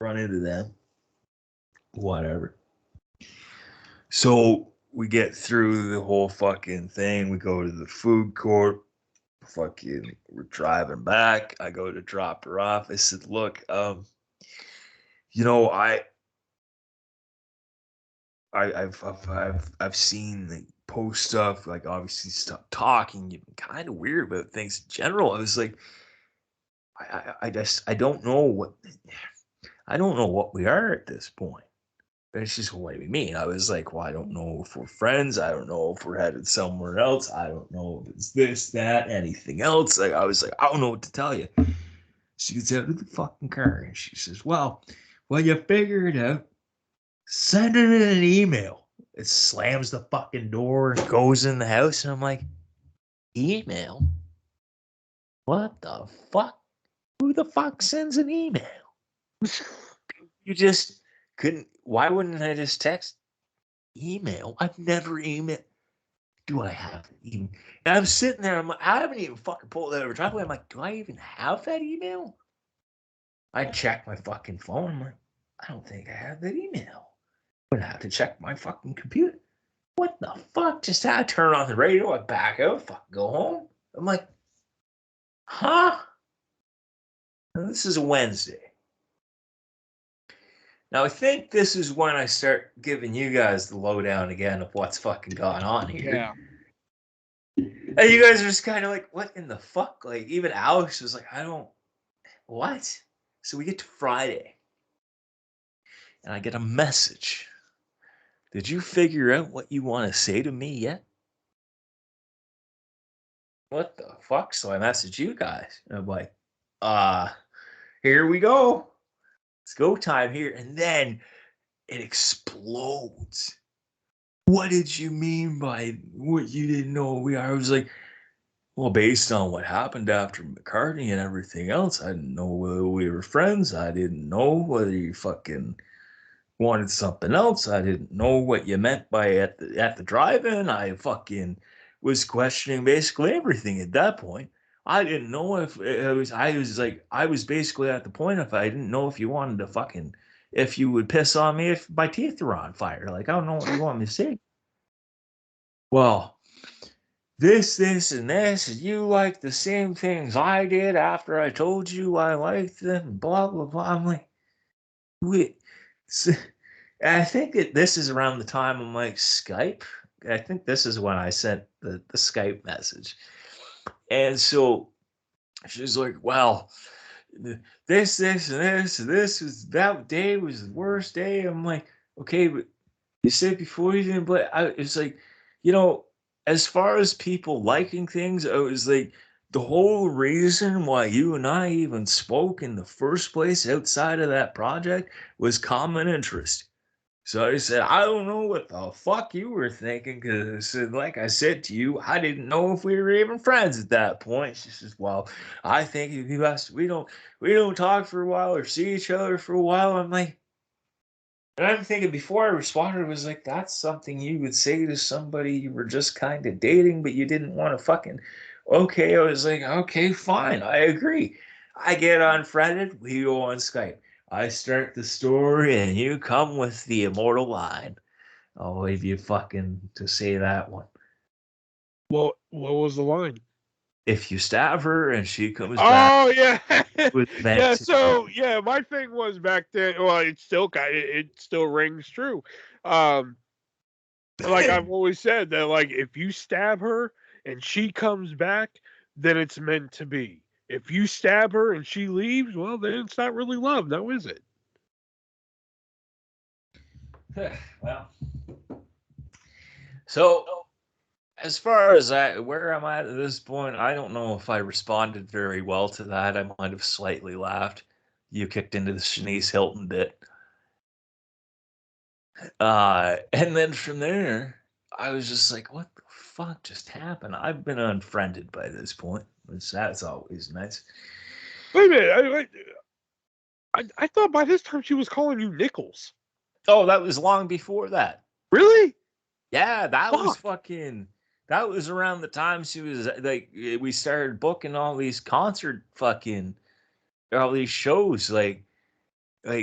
Run into them. Whatever. So we get through the whole fucking thing. We go to the food court. Fucking, we're driving back. I go to drop her off. I said, "Look, you know, I've seen the post stuff, like obviously stop talking. You've been kind of weird about things in general." I was like, I just I don't know what we are at this point. But it's just what we mean. I was like, well, I don't know if we're friends. I don't know if we're headed somewhere else. I don't know if it's this, that, anything else. Like I was like, I don't know what to tell you. She gets out of the fucking car and she says, well, you figure it out. Send it in an email. It slams the fucking door and goes in the house. And I'm like, email? What the fuck? Who the fuck sends an email? You just couldn't. Why wouldn't I just text? Email? I've never emailed. Do I have an email? And I'm sitting there. I'm like, I haven't even fucking pulled that over driveway. I'm like, do I even have that email? I check my fucking phone. I'm like, I don't think I have that email. I'm gonna have to check my fucking computer. What the fuck? Just had to turn on the radio. I back out. Fucking go home. I'm like, huh? Now, this is a Wednesday. Now I think this is when I start giving you guys the lowdown again of what's fucking going on here. Yeah. And you guys are just kind of like, what in the fuck? Like, even Alex was like, I don't, what? So we get to Friday, and I get a message. Did you figure out what you want to say to me yet? What the fuck? So I message you guys. And I'm like, here we go. It's go time here. And then it explodes. What did you mean by what you didn't know we are? I was like, well, based on what happened after McCartney and everything else, I didn't know whether we were friends. I didn't know whether you fucking wanted something else. I didn't know what you meant by at the drive-in. I fucking was questioning basically everything at that point. I didn't know if it was. I was basically at the point if I didn't know if you wanted to fucking if you would piss on me if my teeth were on fire. Like I don't know what you want me to say. Well, this, and this, and you like the same things I did after I told you I liked them, blah, blah, blah. I'm like, wait, I think this is around the time of my Skype. I think this is when I sent the Skype message. And so she's like, well, this, and this was, that day was the worst day. I'm like, okay, but you said before you didn't, but it's like, you know, as far as people liking things, I was like, the whole reason why you and I even spoke in the first place outside of that project was common interest. So I said, I don't know what the fuck you were thinking, because like I said to you, I didn't know if we were even friends at that point. She says, well, I think if you ask, we don't talk for a while or see each other for a while. I'm like, and I'm thinking before I responded, I was like, that's something you would say to somebody you were just kind of dating, but you didn't want to fucking. Okay, I was like, okay, fine, I agree. I get unfriended, we go on Skype. I start the story, and you come with the immortal line. I'll leave you fucking to say that one. Well, what was the line? If you stab her and she comes back, Oh yeah, it was meant yeah. to be. So yeah, my thing was back then. Well, it still rings true. Um, like I've always said that, like if you stab her and she comes back, then it's meant to be. If you stab her and she leaves, well, then it's not really love, now is it? Well, so as far as where I'm at this point, I don't know if I responded very well to that. I might have slightly laughed. You kicked into the Shanice Hilton bit. And then from there, I was just like, what the fuck just happened? I've been unfriended by this point, which that's always nice. Wait a minute, I thought by this time she was calling you Nichols. Oh, that was long before that. Really? Yeah, that was Fuck. fucking. That was around the time she was like, we started booking all these concert fucking, all these shows, like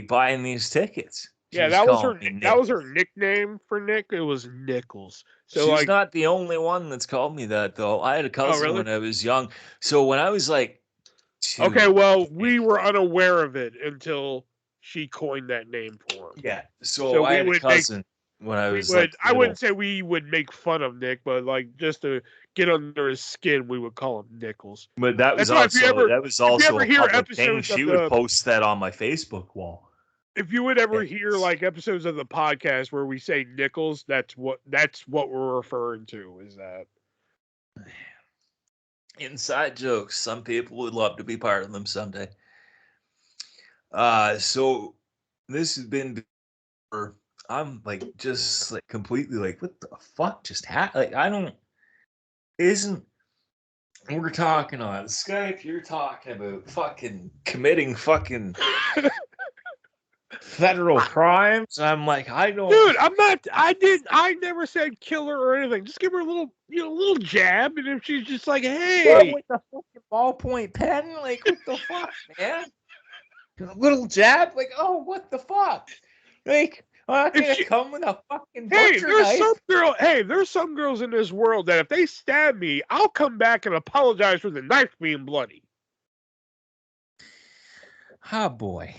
buying these tickets. She Yeah, was calling me that was Nick. her nickname for Nick. It was Nichols. So She's like, not the only one that's called me that though. I had a oh cousin really? when I was young. So when I was like Okay, 2, well, I think. we were unaware of it until she coined that name for him. Yeah. So So I had a cousin when I was like I wouldn't little. say we would make fun of Nick, but like just to get under his skin, we would call him Nichols. But that was That's why also that was if you also ever a hear public thing. episodes of She would the post that on my Facebook wall. if you would ever And hear like episodes of the podcast where we say Nichols, that's what we're referring to, is that. inside jokes. Some people would love to be part of them someday. So this has been. I'm like just like completely like, what the fuck just happened? Like I don't. Isn't we're talking on Skype? You're talking about fucking committing fucking federal crimes. I'm like, I don't. Dude, I never said kill her or anything. Just give her a little jab, and if she's just like, What hey, with the fucking ballpoint pen? Like, what the fuck, man? A little jab? Like, oh, what the fuck? Like, I'm not if gonna she come with a fucking butcher knife. there's some girls in this world that if they stab me, I'll come back and apologize for the knife being bloody. Oh boy.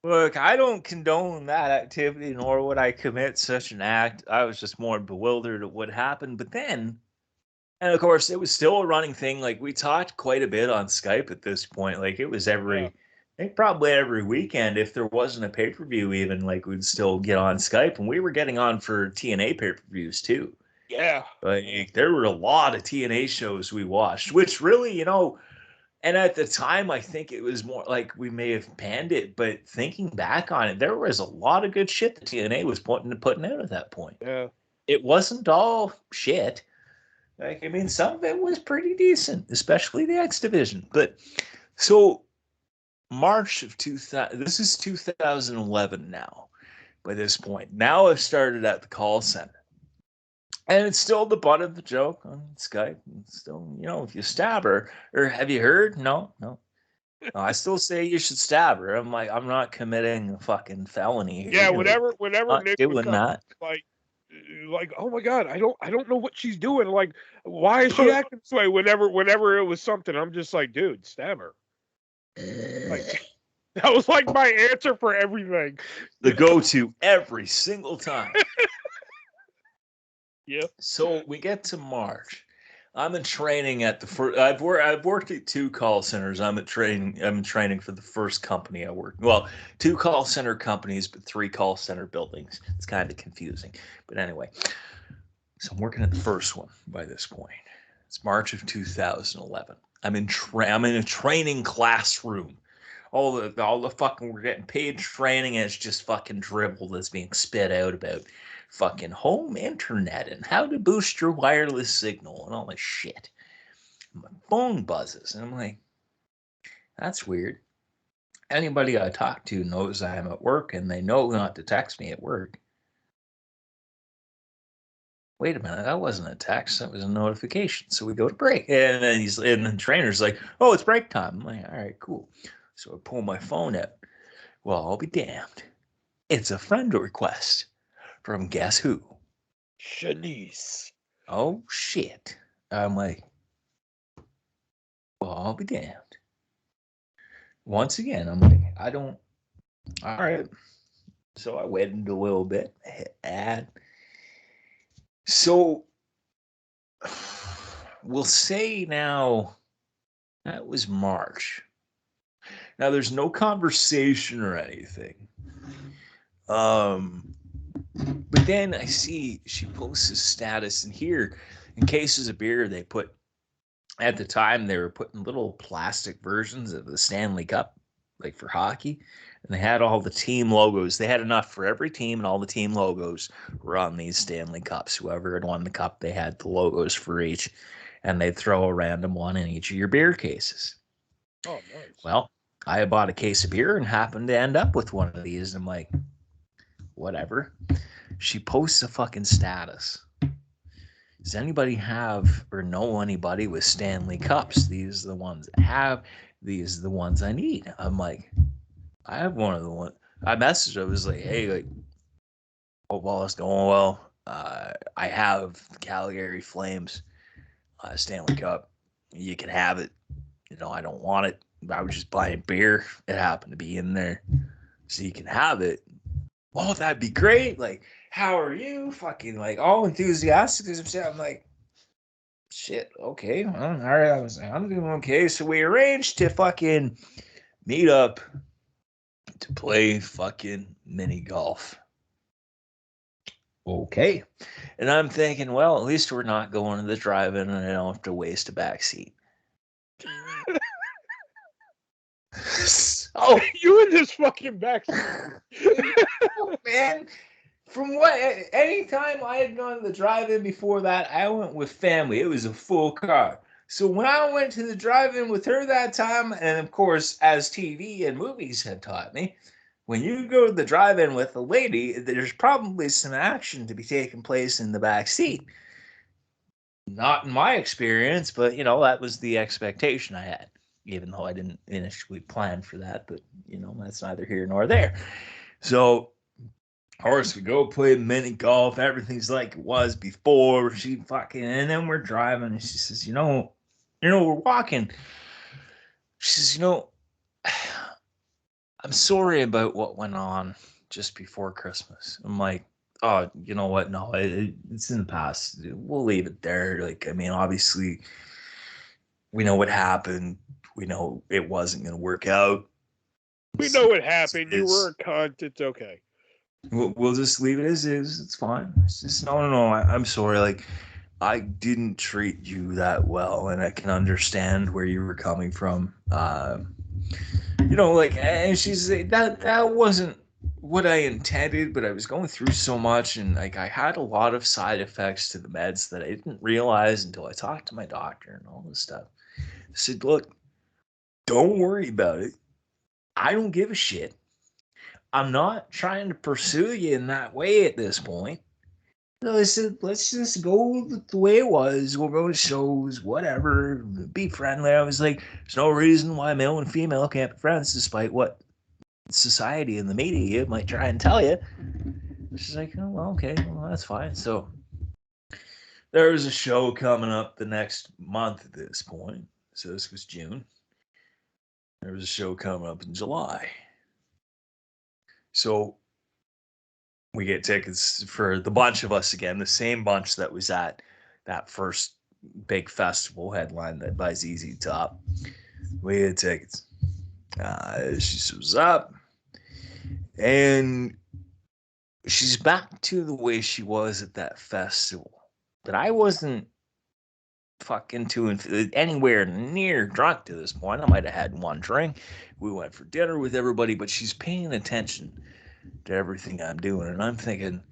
Look, I don't condone that activity, nor would I commit such an act. I was just more bewildered at what happened. But then, and of course, it was still a running thing. Like, we talked quite a bit on Skype at this point. Like, it was Yeah. I think probably every weekend, if there wasn't a pay per view, even, like, we'd still get on Skype. And we were getting on for TNA pay per views too. Yeah. Like, there were a lot of TNA shows we watched, which really, and at the time, I think it was more like we may have panned it, but thinking back on it, there was a lot of good shit that TNA was putting out at that point. Yeah. It wasn't all shit. Like, I mean, some of it was pretty decent, especially the X Division. But so March of 2000, this is 2011 now. By this point, now I've started at the call center. And it's still the butt of the joke on Skype. It's still, if you stab her, or have you heard? No. I still say you should stab her. I'm like, I'm not committing a fucking felony here. Yeah, Like, whenever not Nick would doing come, that. like, oh my god, I don't know what she's doing. Like, why is she acting this way? Whenever it was something, I'm just like, dude, stab her. Like, That was like my answer for everything. The go-to every single time. Yeah. So we get to March. I'm in training at the first. I've worked at 2 call centers. I'm in training for the first company I worked. Well, 2 call center companies, but 3 call center buildings. It's kind of confusing. But anyway, so I'm working at the first one by this point. It's March of 2011. I'm in a training classroom. All the fucking, we're getting paid training, and it's just fucking dribble that's being spit out about fucking home internet and how to boost your wireless signal and all this shit. My phone buzzes, and I'm like, that's weird. Anybody I talk to knows I'm at work, and they know not to text me at work. Wait a minute, that wasn't a text, that was a notification. So we go to break, and then the trainer's like, oh, it's break time. I'm like, all right, cool. So I pull my phone out. Well, I'll be damned. It's a friend request from guess who? Shanice. Oh, shit. I'm like, well, I'll be damned. Once again, I'm like, I don't. All right. So I waited a little bit. Hit add. So we'll say now that was March. Now there's no conversation or anything. But then I see she posts a status, and here, in cases of beer, they put, at the time, they were putting little plastic versions of the Stanley Cup, like for hockey, and they had all the team logos. They had enough for every team, and all the team logos were on these Stanley Cups. Whoever had won the cup, they had the logos for each, and they'd throw a random one in each of your beer cases. Oh, nice. Well, I bought a case of beer and happened to end up with one of these. And I'm like, whatever. She posts a fucking status. Does anybody have or know anybody with Stanley Cups? These are the ones I have. These are the ones I need. I'm like, I have one of the ones. I messaged her. I was like, hey, like, hope all is going well. I have the Calgary Flames Stanley Cup. You can have it. You know, I don't want it. I was just buying beer. It happened to be in there. So you can have it. Oh, that'd be great. Like, how are you? Fucking like all enthusiastic. I'm like, shit, okay. Well, all right. I'm doing okay. So we arranged to fucking meet up to play fucking mini golf. Okay. And I'm thinking, well, at least we're not going to the drive-in and I don't have to waste a backseat. Oh, you in this fucking backseat. Man, from what, anytime I had gone to the drive-in before that, I went with family. It was a full car. So when I went to the drive-in with her that time, and of course, as TV and movies had taught me, when you go to the drive-in with a lady, there's probably some action to be taking place in the back seat. Not in my experience, but, you know, that was the expectation I had, even though I didn't initially plan for that, but, you know, that's neither here nor there. So, of course, we go play mini golf. Everything's like it was before. She fucking, and then we're driving, and she says, we're walking. She says, I'm sorry about what went on just before Christmas. I'm like, oh, you know what? No, it's in the past. We'll leave it there. Like, I mean, obviously, we know what happened. We know it wasn't going to work out. We know what happened. You were a cunt. It's okay. We'll just leave it as is. It's fine. It's just, no. I'm sorry. Like, I didn't treat you that well, and I can understand where you were coming from. Like, and she's that wasn't what I intended, but I was going through so much, and like I had a lot of side effects to the meds that I didn't realize until I talked to my doctor and all this stuff. I said, look, don't worry about it. I don't give a shit. I'm not trying to pursue you in that way at this point. So I said, let's just go the way it was. We'll go to shows, whatever, be friendly. I was like, there's no reason why male and female can't be friends, despite what society and the media might try and tell you. She's like, oh, well, okay, well, that's fine. So there was a show coming up the next month at this point. So this was June. There was a show coming up in July. So we get tickets for the bunch of us again, the same bunch that was at that first big festival headline that by ZZ Top. We get tickets. She shows up, and she's back to the way she was at that festival. But I wasn't fucking anywhere near drunk to this point. I might have had one drink. We went for dinner with everybody, but she's paying attention to everything I'm doing, and I'm thinking,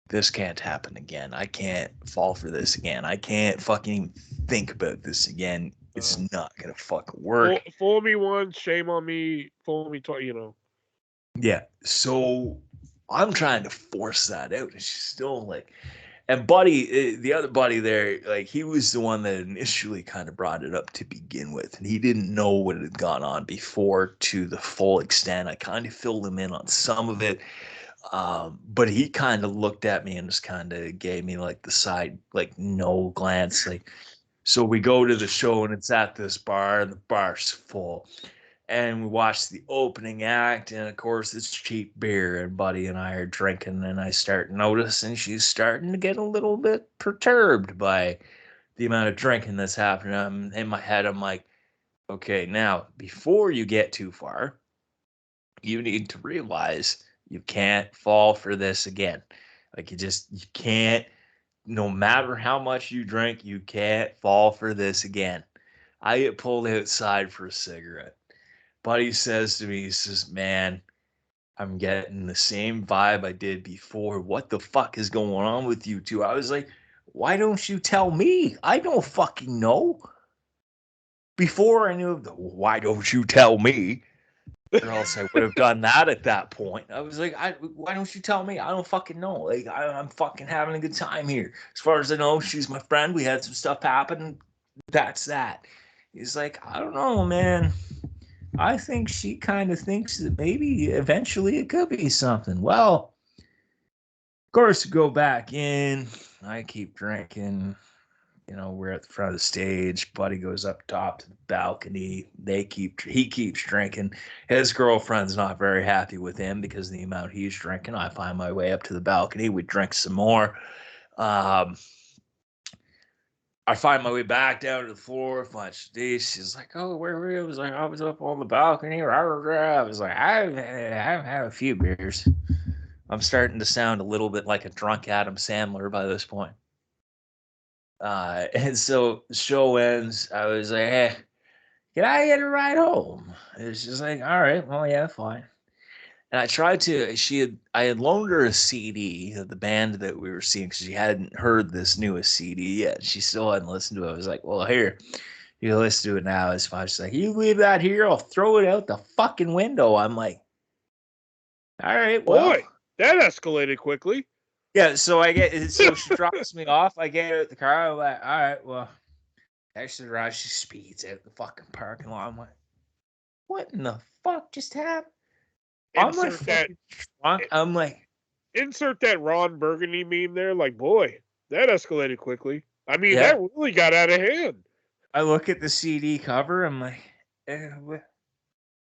this can't happen again. I can't fall for this again. I can't fucking think about this again. It's not gonna fucking work. Fool me once, shame on me. Fool me twice, Yeah. So I'm trying to force that out, and she's still like, and Buddy, the other buddy there, like he was the one that initially kind of brought it up to begin with, and he didn't know what had gone on before to the full extent. I kind of filled him in on some of it. But he kind of looked at me and just kind of gave me like the side, like no glance. Like, so we go to the show and it's at this bar and the bar's full. And we watch the opening act, and of course it's cheap beer. And Buddy and I are drinking, and I start noticing she's starting to get a little bit perturbed by the amount of drinking that's happening. In my head, I'm like, okay, now before you get too far, you need to realize you can't fall for this again. Like you can't, no matter how much you drink, you can't fall for this again. I get pulled outside for a cigarette. Buddy says to me, he says, man, I'm getting the same vibe I did before. What the fuck is going on with you two? I was like, why don't you tell me? I don't fucking know. Before I knew, why don't you tell me? Or else I would have done that at that point. I was like, why don't you tell me? I don't fucking know. Like, I'm fucking having a good time here. As far as I know, she's my friend. We had some stuff happen. That's that. He's like, I don't know, man. I think she kind of thinks that maybe eventually it could be something. Well, of course, go back in. I keep drinking. We're at the front of the stage. Buddy goes up top to the balcony. He keeps drinking. His girlfriend's not very happy with him because of the amount he's drinking. I find my way up to the balcony. We drink some more. I find my way back down to the floor. Find Steve. She's like, "Oh, where were you?" I was like, "I was up on the balcony." I was like, "I've had a few beers." I'm starting to sound a little bit like a drunk Adam Sandler by this point. And so the show ends. I was like, hey, can I get a ride home? It's just like, all right, well, yeah, fine. And I tried to, I had loaned her a CD of the band that we were seeing because she hadn't heard this newest CD yet. She still hadn't listened to it. I was like, well, here, you can listen to it now. It's fine. She's like, you leave that here, I'll throw it out the fucking window. I'm like, all right, well. Boy, that escalated quickly. Yeah, so she drops me off. I get out the car. I'm like, all right, well, actually, Raj, she speeds out the fucking parking lot. I'm like, what in the fuck just happened? I'm like fucking drunk. I'm like, insert that Ron Burgundy meme there. Like, boy, that escalated quickly. I mean, yeah. that really got out of hand. I look at the CD cover. I'm like, what?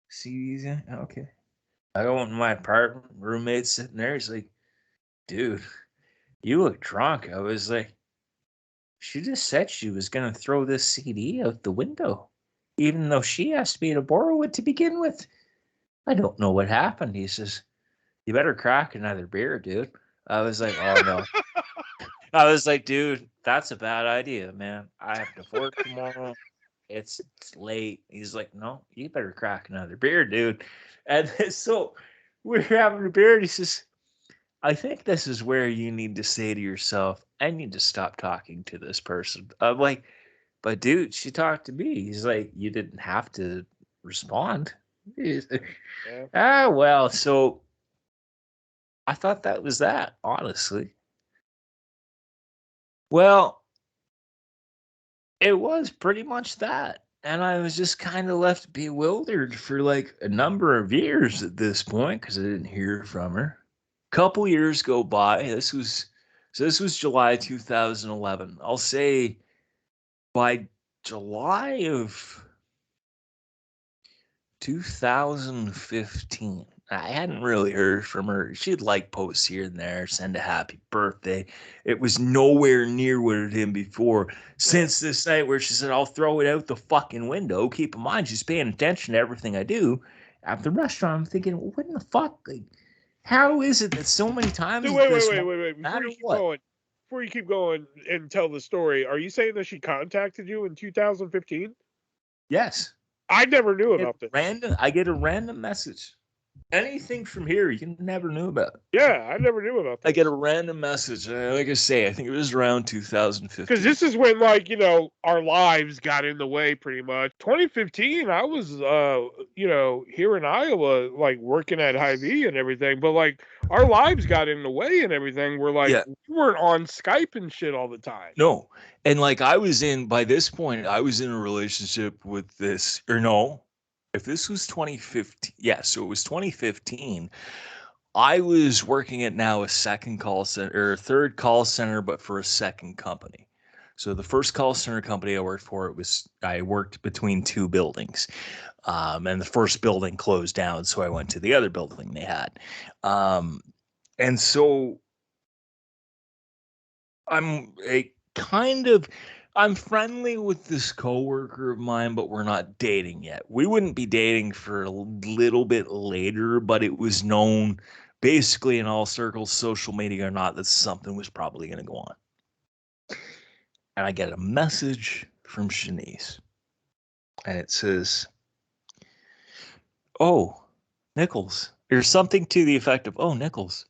CDs in? Okay. I go into my apartment. Roommate's sitting there. He's like, dude, you look drunk. I was like, she just said she was going to throw this CD out the window, even though she asked me to borrow it to begin with. I don't know what happened. He says, you better crack another beer, dude. I was like, oh no. I was like, dude, that's a bad idea, man. I have to work tomorrow. It's late. He's like, no, you better crack another beer, dude. And so we're having a beer, and he says, I think this is where you need to say to yourself, I need to stop talking to this person. I'm like, but dude, she talked to me. He's like, you didn't have to respond. Well, so I thought that was that, honestly. Well, it was pretty much that. And I was just kind of left bewildered for like a number of years at this point because I didn't hear from her. Couple years go by. This was July 2011. I'll say by July of 2015, I hadn't really heard from her. She'd like posts here and there, send a happy birthday. It was nowhere near what it had been before. Since this night where she said, I'll throw it out the fucking window. Keep in mind, she's paying attention to everything I do at the restaurant. I'm thinking, well, what in the fuck? Like, how is it that so many times So this wait. Before you keep going and tell the story, are you saying that she contacted you in 2015? Yes. I never knew about this. I get a random message. Anything from here you never knew about. Yeah, I never knew about this. I get a random message. Like I say, I think it was around 2015. Because this is when, like, you know, our lives got in the way pretty much. 2015, I was, you know, here in Iowa, like, working at Hy-Vee and everything. But, like, our lives got in the way and everything. We're like, we weren't on Skype and shit all the time. No. And, like, by this point, I was in a relationship with this, or no, if this was 2015, yeah, so it was 2015. I was working at now a second call center, or a third call center, but for a second company. So the first call center company I worked for, I worked between two buildings, and the first building closed down, so I went to the other building they had, and so I'm friendly with this coworker of mine, but we're not dating yet. We wouldn't be dating for a little bit later, but it was known basically in all circles, social media or not, that something was probably going to go on. And I get a message from Shanice, and it says, "Oh, Nichols," or something to the effect of, "Oh, Nichols.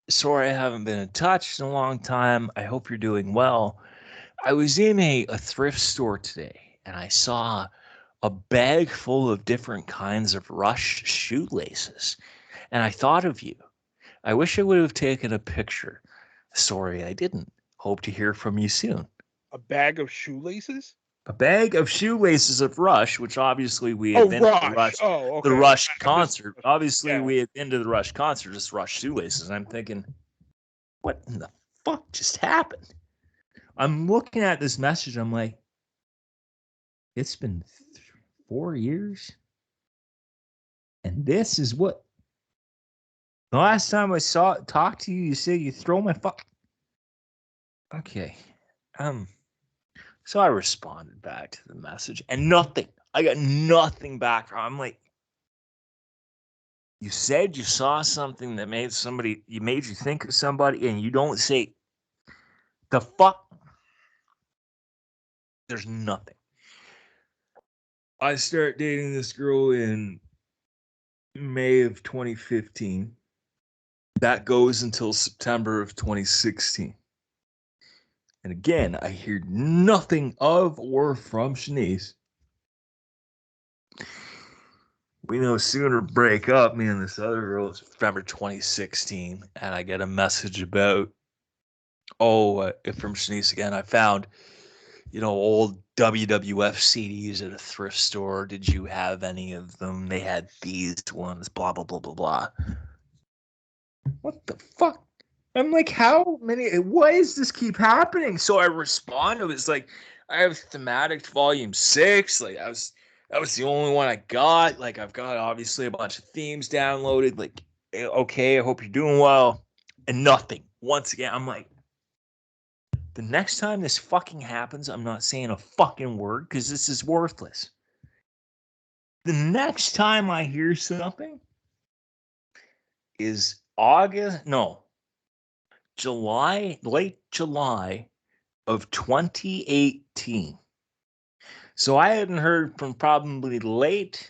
Sorry I haven't been in touch in a long time. I hope you're doing well. I was in a thrift store today, and I saw a bag full of different kinds of Rush shoelaces, and I thought of you. I wish I would have taken a picture. Sorry I didn't. Hope to hear from you soon." A bag of shoelaces? A bag of shoelaces of Rush, which obviously we had been to the Rush concert. Obviously, we had been to the Rush concert, just Rush shoelaces. And I'm thinking, what in the fuck just happened? I'm looking at this message. I'm like, it's been 4 years. And this is what the last time I talked to you, you said you throw my fuck. Okay. So I responded back to the message and nothing. I got nothing back from. I'm like, you said you saw something that made you think of somebody, and you don't say the fuck. There's nothing. I start dating this girl in May of 2015. That goes until September of 2016. And again, I hear nothing of or from Shanice. We no sooner break up, me and this other girl, it's November 2016, and I get a message about, from Shanice again, I found, old WWF CDs at a thrift store. Did you have any of them? They had these ones, blah, blah, blah, blah, blah. What the fuck? I'm like, how many? Why does this keep happening? So I respond. It was like, I have Thematic Volume 6. Like, that was the only one I got. Like, I've got obviously a bunch of themes downloaded. Like, okay, I hope you're doing well. And nothing. Once again, I'm like, the next time this fucking happens, I'm not saying a fucking word because this is worthless. The next time I hear something is late July of 2018. So I hadn't heard from probably late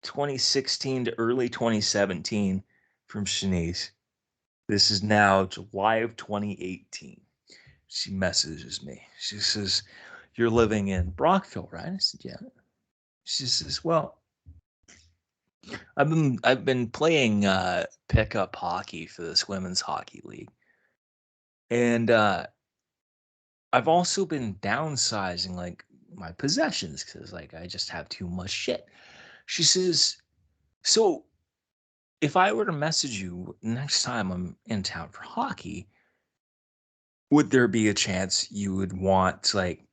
2016 to early 2017 from Shanice. This is now July of 2018. She messages me. She says, "You're living in Brockville, right?" I said, "Yeah." She says, "Well, I've been playing pickup hockey for this women's hockey league, and I've also been downsizing like my possessions because like I just have too much shit." She says, "So if I were to message you next time I'm in town for hockey, would there be a chance you would want like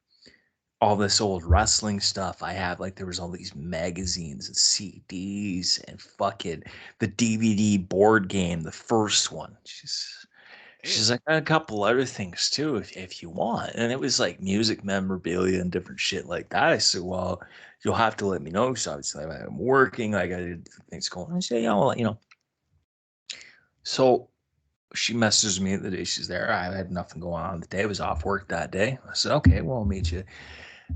all this old wrestling stuff I have. Like there was all these magazines and CDs and fucking the DVD board game, the first one. She's like, a couple other things too, if you want. And it was like music memorabilia and different shit like that. I said, well, you'll have to let me know. So obviously I'm working, like I did things going on. I said, yeah, well, you know. So she messages me the day she's there. I had nothing going on the day. I was off work that day. I said, okay, well, I'll meet you.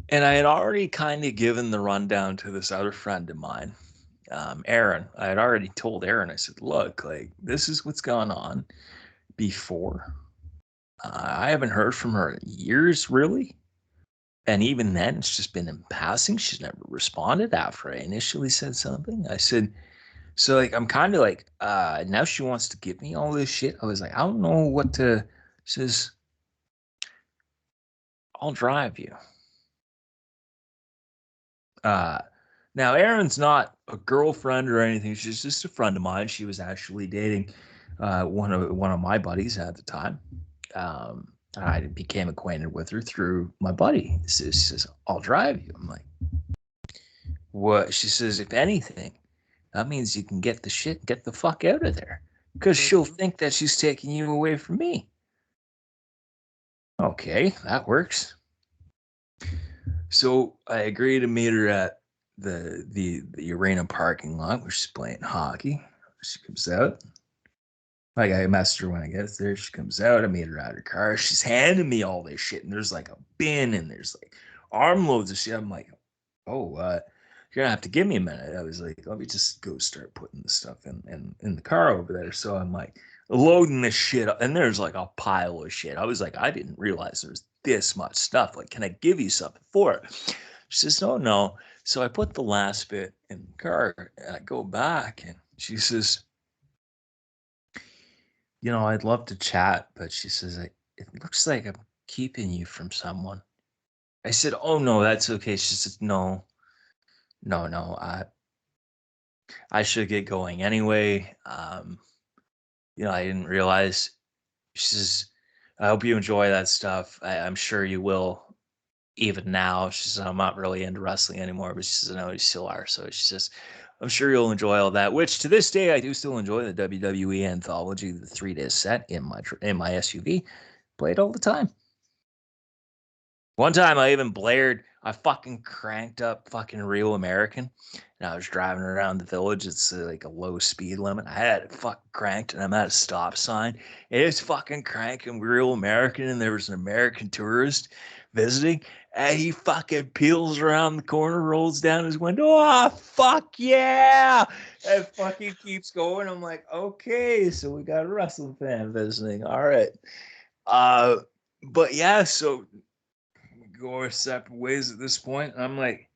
And I had already kind of given the rundown to this other friend of mine, Aaron. I had already told Aaron, I said, look, like, this is what's gone on before. I haven't heard from her in years, really. And even then, it's just been in passing. She's never responded after I initially said something. I said, so like, I'm kind of like, now she wants to give me all this shit. I was like, I don't know what to. She says, I'll drive you. Now Erin's not a girlfriend or anything. She's just a friend of mine. She was actually dating one of my buddies at the time. I became acquainted with her through my buddy. She says, I'll drive you. I'm like, what? She says, if anything, that means you can get the fuck out of there. Because she'll think that she's taking you away from me. Okay, that works. So I agree to meet her at the arena parking lot where she's playing hockey. She comes out. Like I messaged her when I get there. She comes out. I meet her at her car. She's handing me all this shit, and there's like a bin, and there's like armloads of shit. I'm like, oh, you're gonna have to give me a minute. I was like, let me just go start putting the stuff in the car over there. So I'm like loading this shit up, and there's like a pile of shit. I was like, I didn't realize there's this much stuff. Like, can I give you something for it? She says, oh no. So I put the last bit in the car, and I go back, and she says, you know, I'd love to chat, but she says, it looks like I'm keeping you from someone. I said, oh no, that's okay. She said, no, no, I should get going anyway. You know, I didn't realize. She says, I hope you enjoy that stuff. I'm sure you will, even now. She says, I'm not really into wrestling anymore, but she says, no, you still are. So she says, I'm sure you'll enjoy all that, which to this day, I do still enjoy the WWE anthology, the 3 day set in my SUV. Play it all the time. One time I even I fucking cranked up fucking Real American, and I was driving around the village. It's like a low speed limit. I had it fucking cranked, and I'm at a stop sign. It's fucking cranking Real American, and there was an American tourist visiting, and he fucking peels around the corner, rolls down his window. Oh, fuck yeah! And fucking keeps going. I'm like, okay, so we got a wrestling fan visiting. All right. But yeah, so go our separate ways at this point. And I'm like,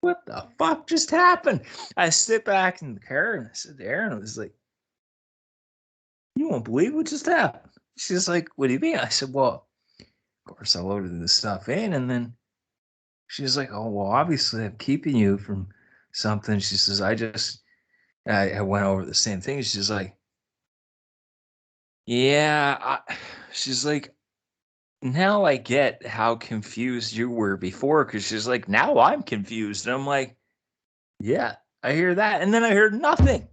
what the fuck just happened? I sit back in the car and I said to Aaron, I was like, you won't believe what just happened. She's like, what do you mean? I said, well, of course I loaded this stuff in. And then she's like, oh, well, obviously I'm keeping you from something. She says, I went over the same thing. She's like, yeah. She's like, now I get how confused you were before, because she's like, now I'm confused. And I'm like, yeah, I hear that. And then I heard nothing.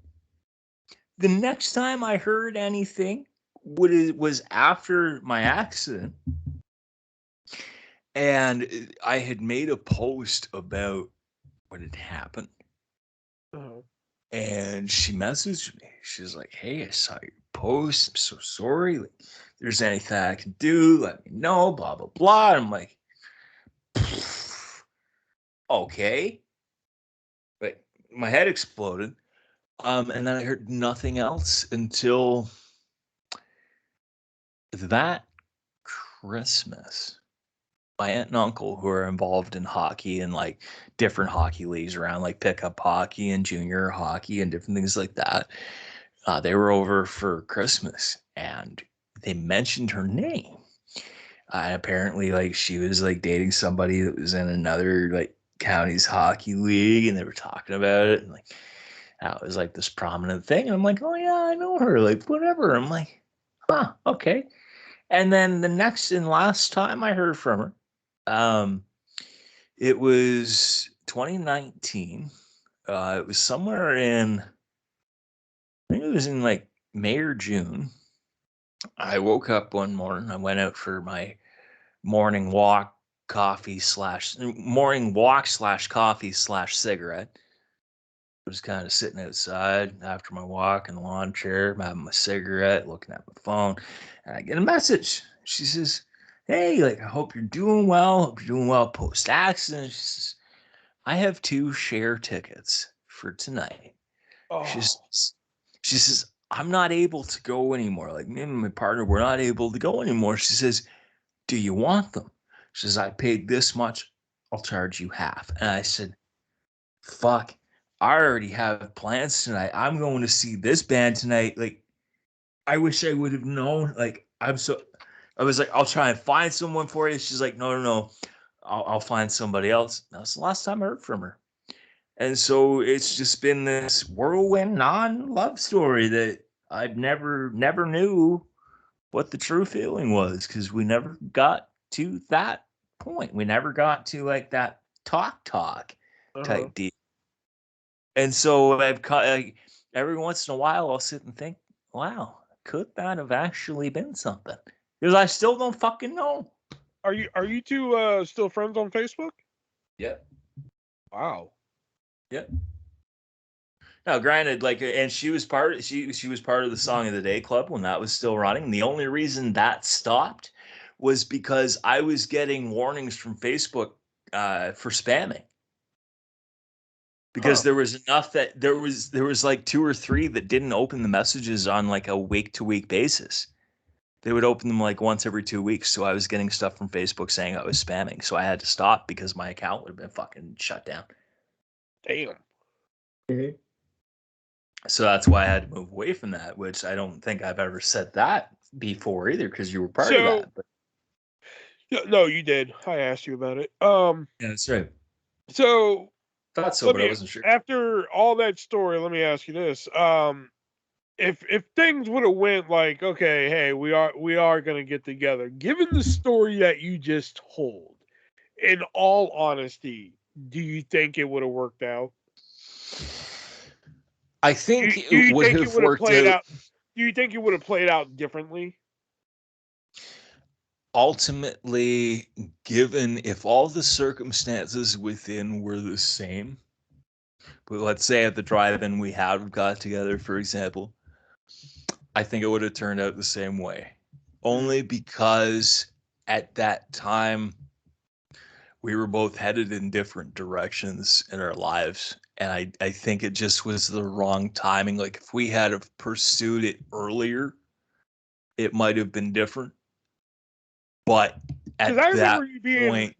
The next time I heard anything was after my accident. And I had made a post about what had happened. And she messaged me. She's like, hey, I saw your post. I'm so sorry. Like, if there's anything I can do, let me know, blah, blah, blah. And I'm like, okay. But my head exploded. And then I heard nothing else until that Christmas. My aunt and uncle, who are involved in hockey and like different hockey leagues around, like pickup hockey and junior hockey and different things like that, they were over for Christmas and they mentioned her name. And apparently, like, she was like dating somebody that was in another like county's hockey league, and they were talking about it, and like that was like this prominent thing. And I'm like, oh yeah, I know her, like whatever. I'm like, huh, okay. And then the next and last time I heard from her, It was 2019. It was somewhere in, I think it was in like May or June. I woke up one morning. I went out for my morning walk, morning walk slash coffee slash cigarette. I was kind of sitting outside after my walk in the lawn chair, having my cigarette, looking at my phone, and I get a message. She says, "Hey, like, I hope you're doing well. Hope you're doing well post accident." She says, "I have 2 share tickets for tonight." She Oh, says, she says, "I'm not able to go anymore. Like, me and my partner, we're not able to go anymore." She says, "Do you want them?" She says, "I paid this much. I'll charge you half." And I said, "Fuck, I already have plans tonight. I'm going to see this band tonight. Like, I wish I would have known. Like, I was like, I'll try and find someone for you." She's like, "No, no, no. I'll find somebody else." That's the last time I heard from her. And so it's just been this whirlwind non-love story that I've never knew what the true feeling was, because we never got to that point. We never got to like that talk uh-huh. type deal. And so like, every once in a while I'll sit and think, wow, could that have actually been something? Because I still don't fucking know. Are you two still friends on Facebook? Yep. Wow. Yep. Now, granted, like, and she was part of the Song of the Day Club when that was still running. The only reason that stopped was because I was getting warnings from Facebook for spamming. Because Huh. there was enough that there was like 2 or 3 that didn't open the messages on like a week to week basis. They would open them like once every 2 weeks. So I was getting stuff from Facebook saying I was spamming. So I had to stop because my account would have been fucking shut down. Damn. So that's why I had to move away from that, which I don't think I've ever said that before either, because you were part of So that. But yeah, no, you did. I asked you about it. yeah, that's right. So Thought so, let but I me wasn't sure. after all that story, let me ask you this. If things would have went like, okay, hey, we are gonna get together, given the story that you just told, in all honesty, do you think it would have worked out? I Do, think do it you would think it have would have worked played out. out? Do you think it would have played out differently? Ultimately, given if all the circumstances within were the same, but let's say at the drive-in we had got together, for example, I think it would have turned out the same way. Mm. Only because at that time we were both headed in different directions in our lives. And I think it just was the wrong timing. Like if we had have pursued it earlier, it might have been different. But Because at that point,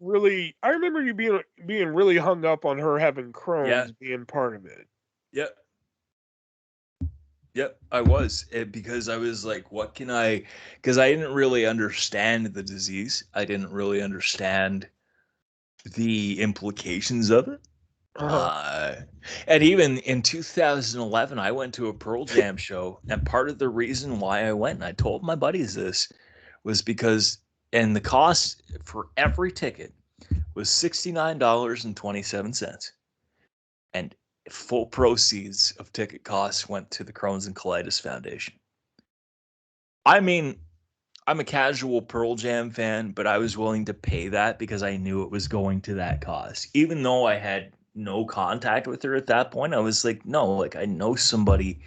I remember you being really hung up on her having yeah, Crohn's being part of it. yep, yep, I was. Because I was like, what can I, because I didn't really understand the disease. I didn't really understand the implications of it. Uh-huh. Uh, and even in 2011, I went to a Pearl Jam show, and part of the reason why I went, and I told my buddies this, was because, and the cost for every ticket was $69.27, and full proceeds of ticket costs went to the Crohn's and Colitis Foundation. I mean, I'm a casual Pearl Jam fan, but I was willing to pay that because I knew it was going to that cause. Even though I had no contact with her at that point, I was like, no, like I know somebody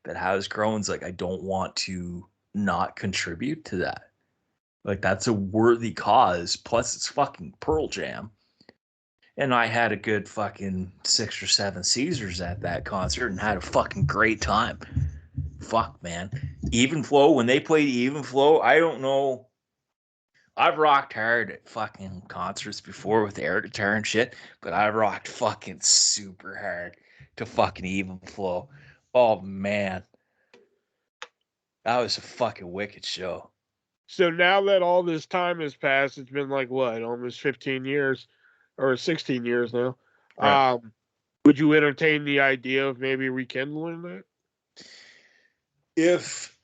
that has Crohn's. Like, I don't want to not contribute to that. Like, that's a worthy cause. Plus, it's fucking Pearl Jam. And I had a good fucking 6 or 7 Caesars at that concert and had a fucking great time. Fuck, man. Even Flow, when they played Even Flow, I don't know. I've rocked hard at fucking concerts before with air guitar and shit, but I rocked fucking super hard to fucking Even Flow. Oh man, that was a fucking wicked show. So now that all this time has passed, it's been like what, almost 15 years or 16 years now. Right. Would you entertain the idea of maybe rekindling that? If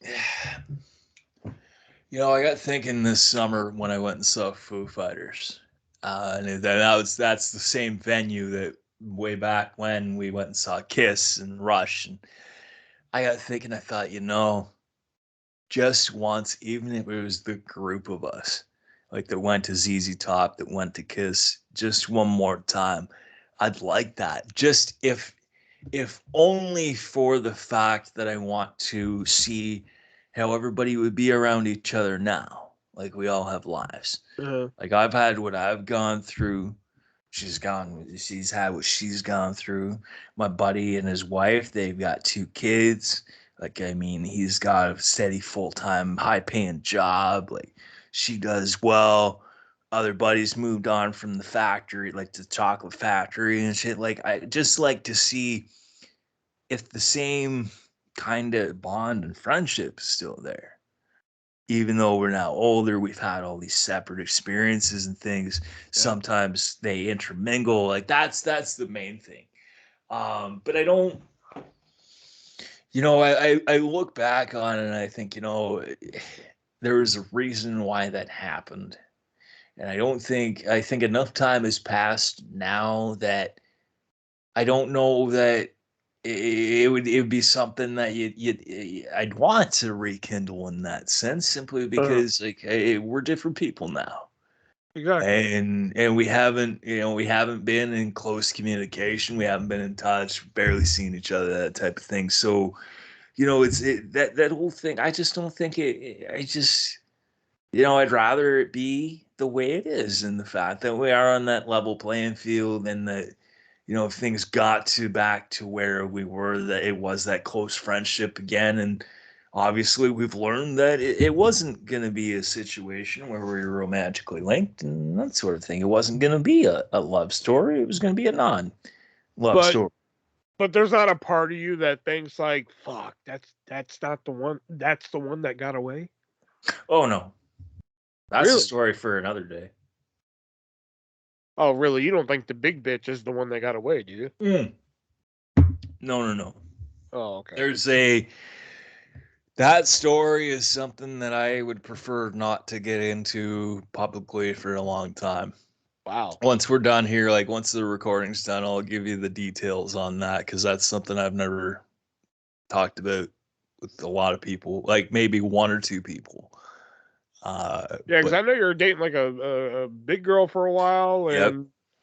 I got thinking this summer when I went and saw Foo Fighters. And that's the same venue that way back when we went and saw Kiss and Rush. And I got thinking, I thought, just once, even if it was the group of us, like that went to ZZ Top, that went to Kiss, just one more time, I'd like that. Just if only for the fact that I want to see how everybody would be around each other now. Like we all have lives. Uh-huh. Like I've had what I've gone through. She's had what she's gone through. My buddy and his wife, they've got 2 kids. Like, I mean, he's got a steady, full-time, high-paying job. Like, she does well. Other buddies moved on from the factory, like the chocolate factory and shit. Like, I just like to see if the same kind of bond and friendship is still there. Even though we're now older, we've had all these separate experiences and things. Yeah. Sometimes they intermingle. Like that's the main thing. But I don't, I look back on it and I think, there was a reason why that happened. And I think enough time has passed now that I don't know that it would be something that I'd want to rekindle in that sense, simply because like we're different people now. Exactly. And we haven't been in close communication. We haven't been in touch, barely seen each other, that type of thing. So, that whole thing, I just don't think I'd rather it be the way it is, and the fact that we are on that level playing field, and that, if things got back to where we were, that it was that close friendship again. And obviously we've learned that it wasn't going to be a situation where we were romantically linked and that sort of thing. It wasn't going to be a love story. It was going to be a non-love story. But there's not a part of you that thinks like, fuck, that's not the one. That's the one that got away. Oh no, that's really? a story for another day. Oh really? You don't think the big bitch is the one that got away, do you? No. Oh okay. That story is something that I would prefer not to get into publicly for a long time. Wow. Once we're done here, like once the recording's done, I'll give you the details on that, because that's something I've never talked about with a lot of people, like maybe 1 or 2 people. Yeah, because I know you're dating like a big girl for a while, and yep.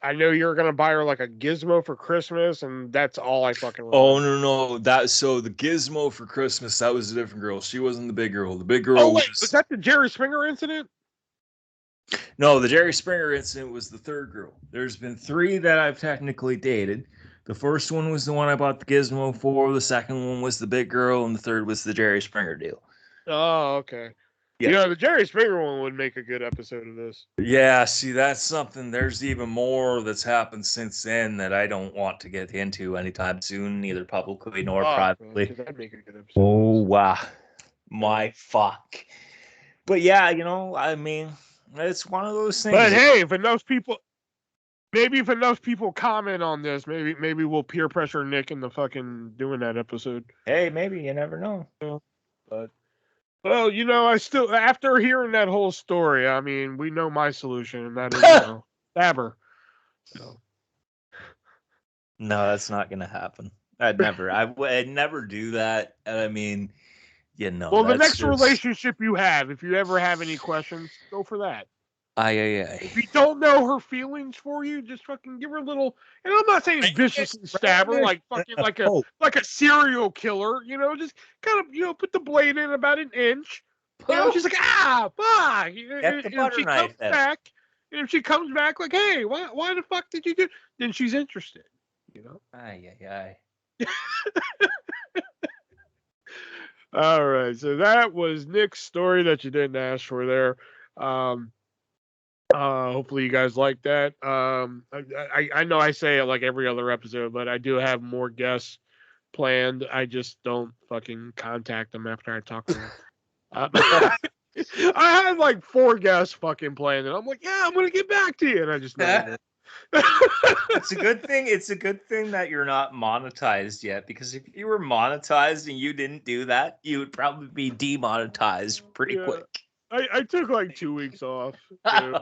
I know you're gonna buy her like a gizmo for Christmas, and that's all I fucking remember. Oh no, so the gizmo for Christmas, that was a different girl. She wasn't the big girl. The big girl. Oh wait, was that the Jerry Springer incident? No, the Jerry Springer incident was the 3rd girl. There's been 3 that I've technically dated. The first one was the one I bought the gizmo for. The second one was the big girl, and the third was the Jerry Springer deal. Oh, okay. Yeah. The Jerry Springer one would make a good episode of this. Yeah, see, that's something. There's even more that's happened since then that I don't want to get into anytime soon, neither publicly nor privately. Man, that'd make a good episode. Oh, wow. My fuck. But yeah, I mean, it's one of those things. But hey, if enough people comment on this, maybe we'll peer pressure Nick into fucking doing that episode. Hey, maybe, you never know. Yeah. But well, I still, after hearing that whole story, I mean, we know my solution, and that is, stab her. No, that's not gonna happen. I'd never do that. I mean, Well, the next relationship you have, if you ever have any questions, go for that. If you don't know her feelings for you, just fucking give her a little. And I'm not saying viciously stab her like fucking like a serial killer. Just kind of put the blade in about an inch. She's like, fuck. If she comes back like, hey, why the fuck did you do? Then she's interested. Aye. All right, so that was Nick's story that you didn't ask for there. Hopefully you guys like that. I know I say it like every other episode, but I do have more guests planned. I just don't fucking contact them after I talk to them. I had like 4 guests fucking planned, and I'm like, yeah, I'm gonna get back to you, and I just never did. It's a good thing. It's a good thing that you're not monetized yet, because if you were monetized and you didn't do that, you would probably be demonetized pretty quick. I took like 2 weeks off too,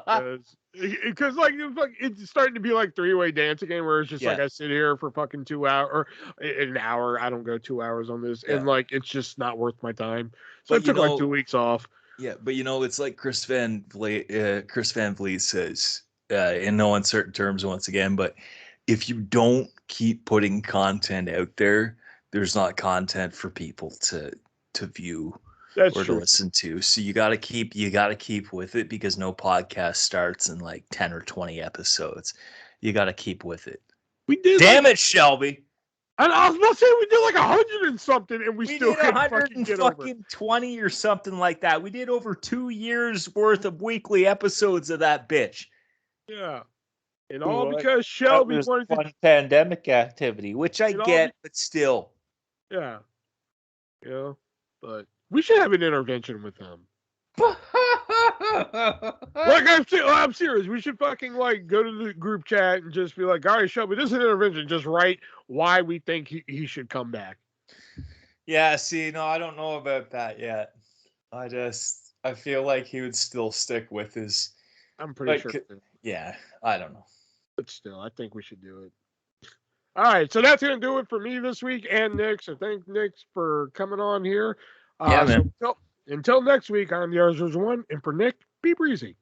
because like it's starting to be like three-way dance again, where it's just like Yeah. I sit here for fucking 2 hours or an hour. I don't go 2 hours on this, Yeah. and like it's just not worth my time. So I But you took like 2 know, weeks off. yeah, but you know, it's like Chris Van Vliet says, in no uncertain terms once again, but if you don't keep putting content out there, there's not content for people to view That's or to true. listen to. So you gotta keep with it, because no podcast starts in like 10 or 20 episodes. You gotta keep with it. We did Damn like, it, Shelby. and I was about to say we did like 100 and something, and we We still did couldn't fucking get over it. 120 or something like that. We did over 2 years worth of weekly episodes of that bitch. Yeah, and all because That Shelby was wanted to. fun pandemic activity, which I It all, get, but still. yeah, but we should have an intervention with them. Like I'm serious. We should fucking like go to the group chat and just be like, all right, Shelby, this is an intervention. Just write why we think he should come back. Yeah, see, no, I don't know about that yet. I feel like he would still stick with his, I'm pretty sure. Yeah, I don't know. But still, I think we should do it. All right, so that's gonna do it for me this week and Nick. So thank Nick for coming on here. Yeah, man. So until next week, I'm the Artist1, and for Nick, be breezy.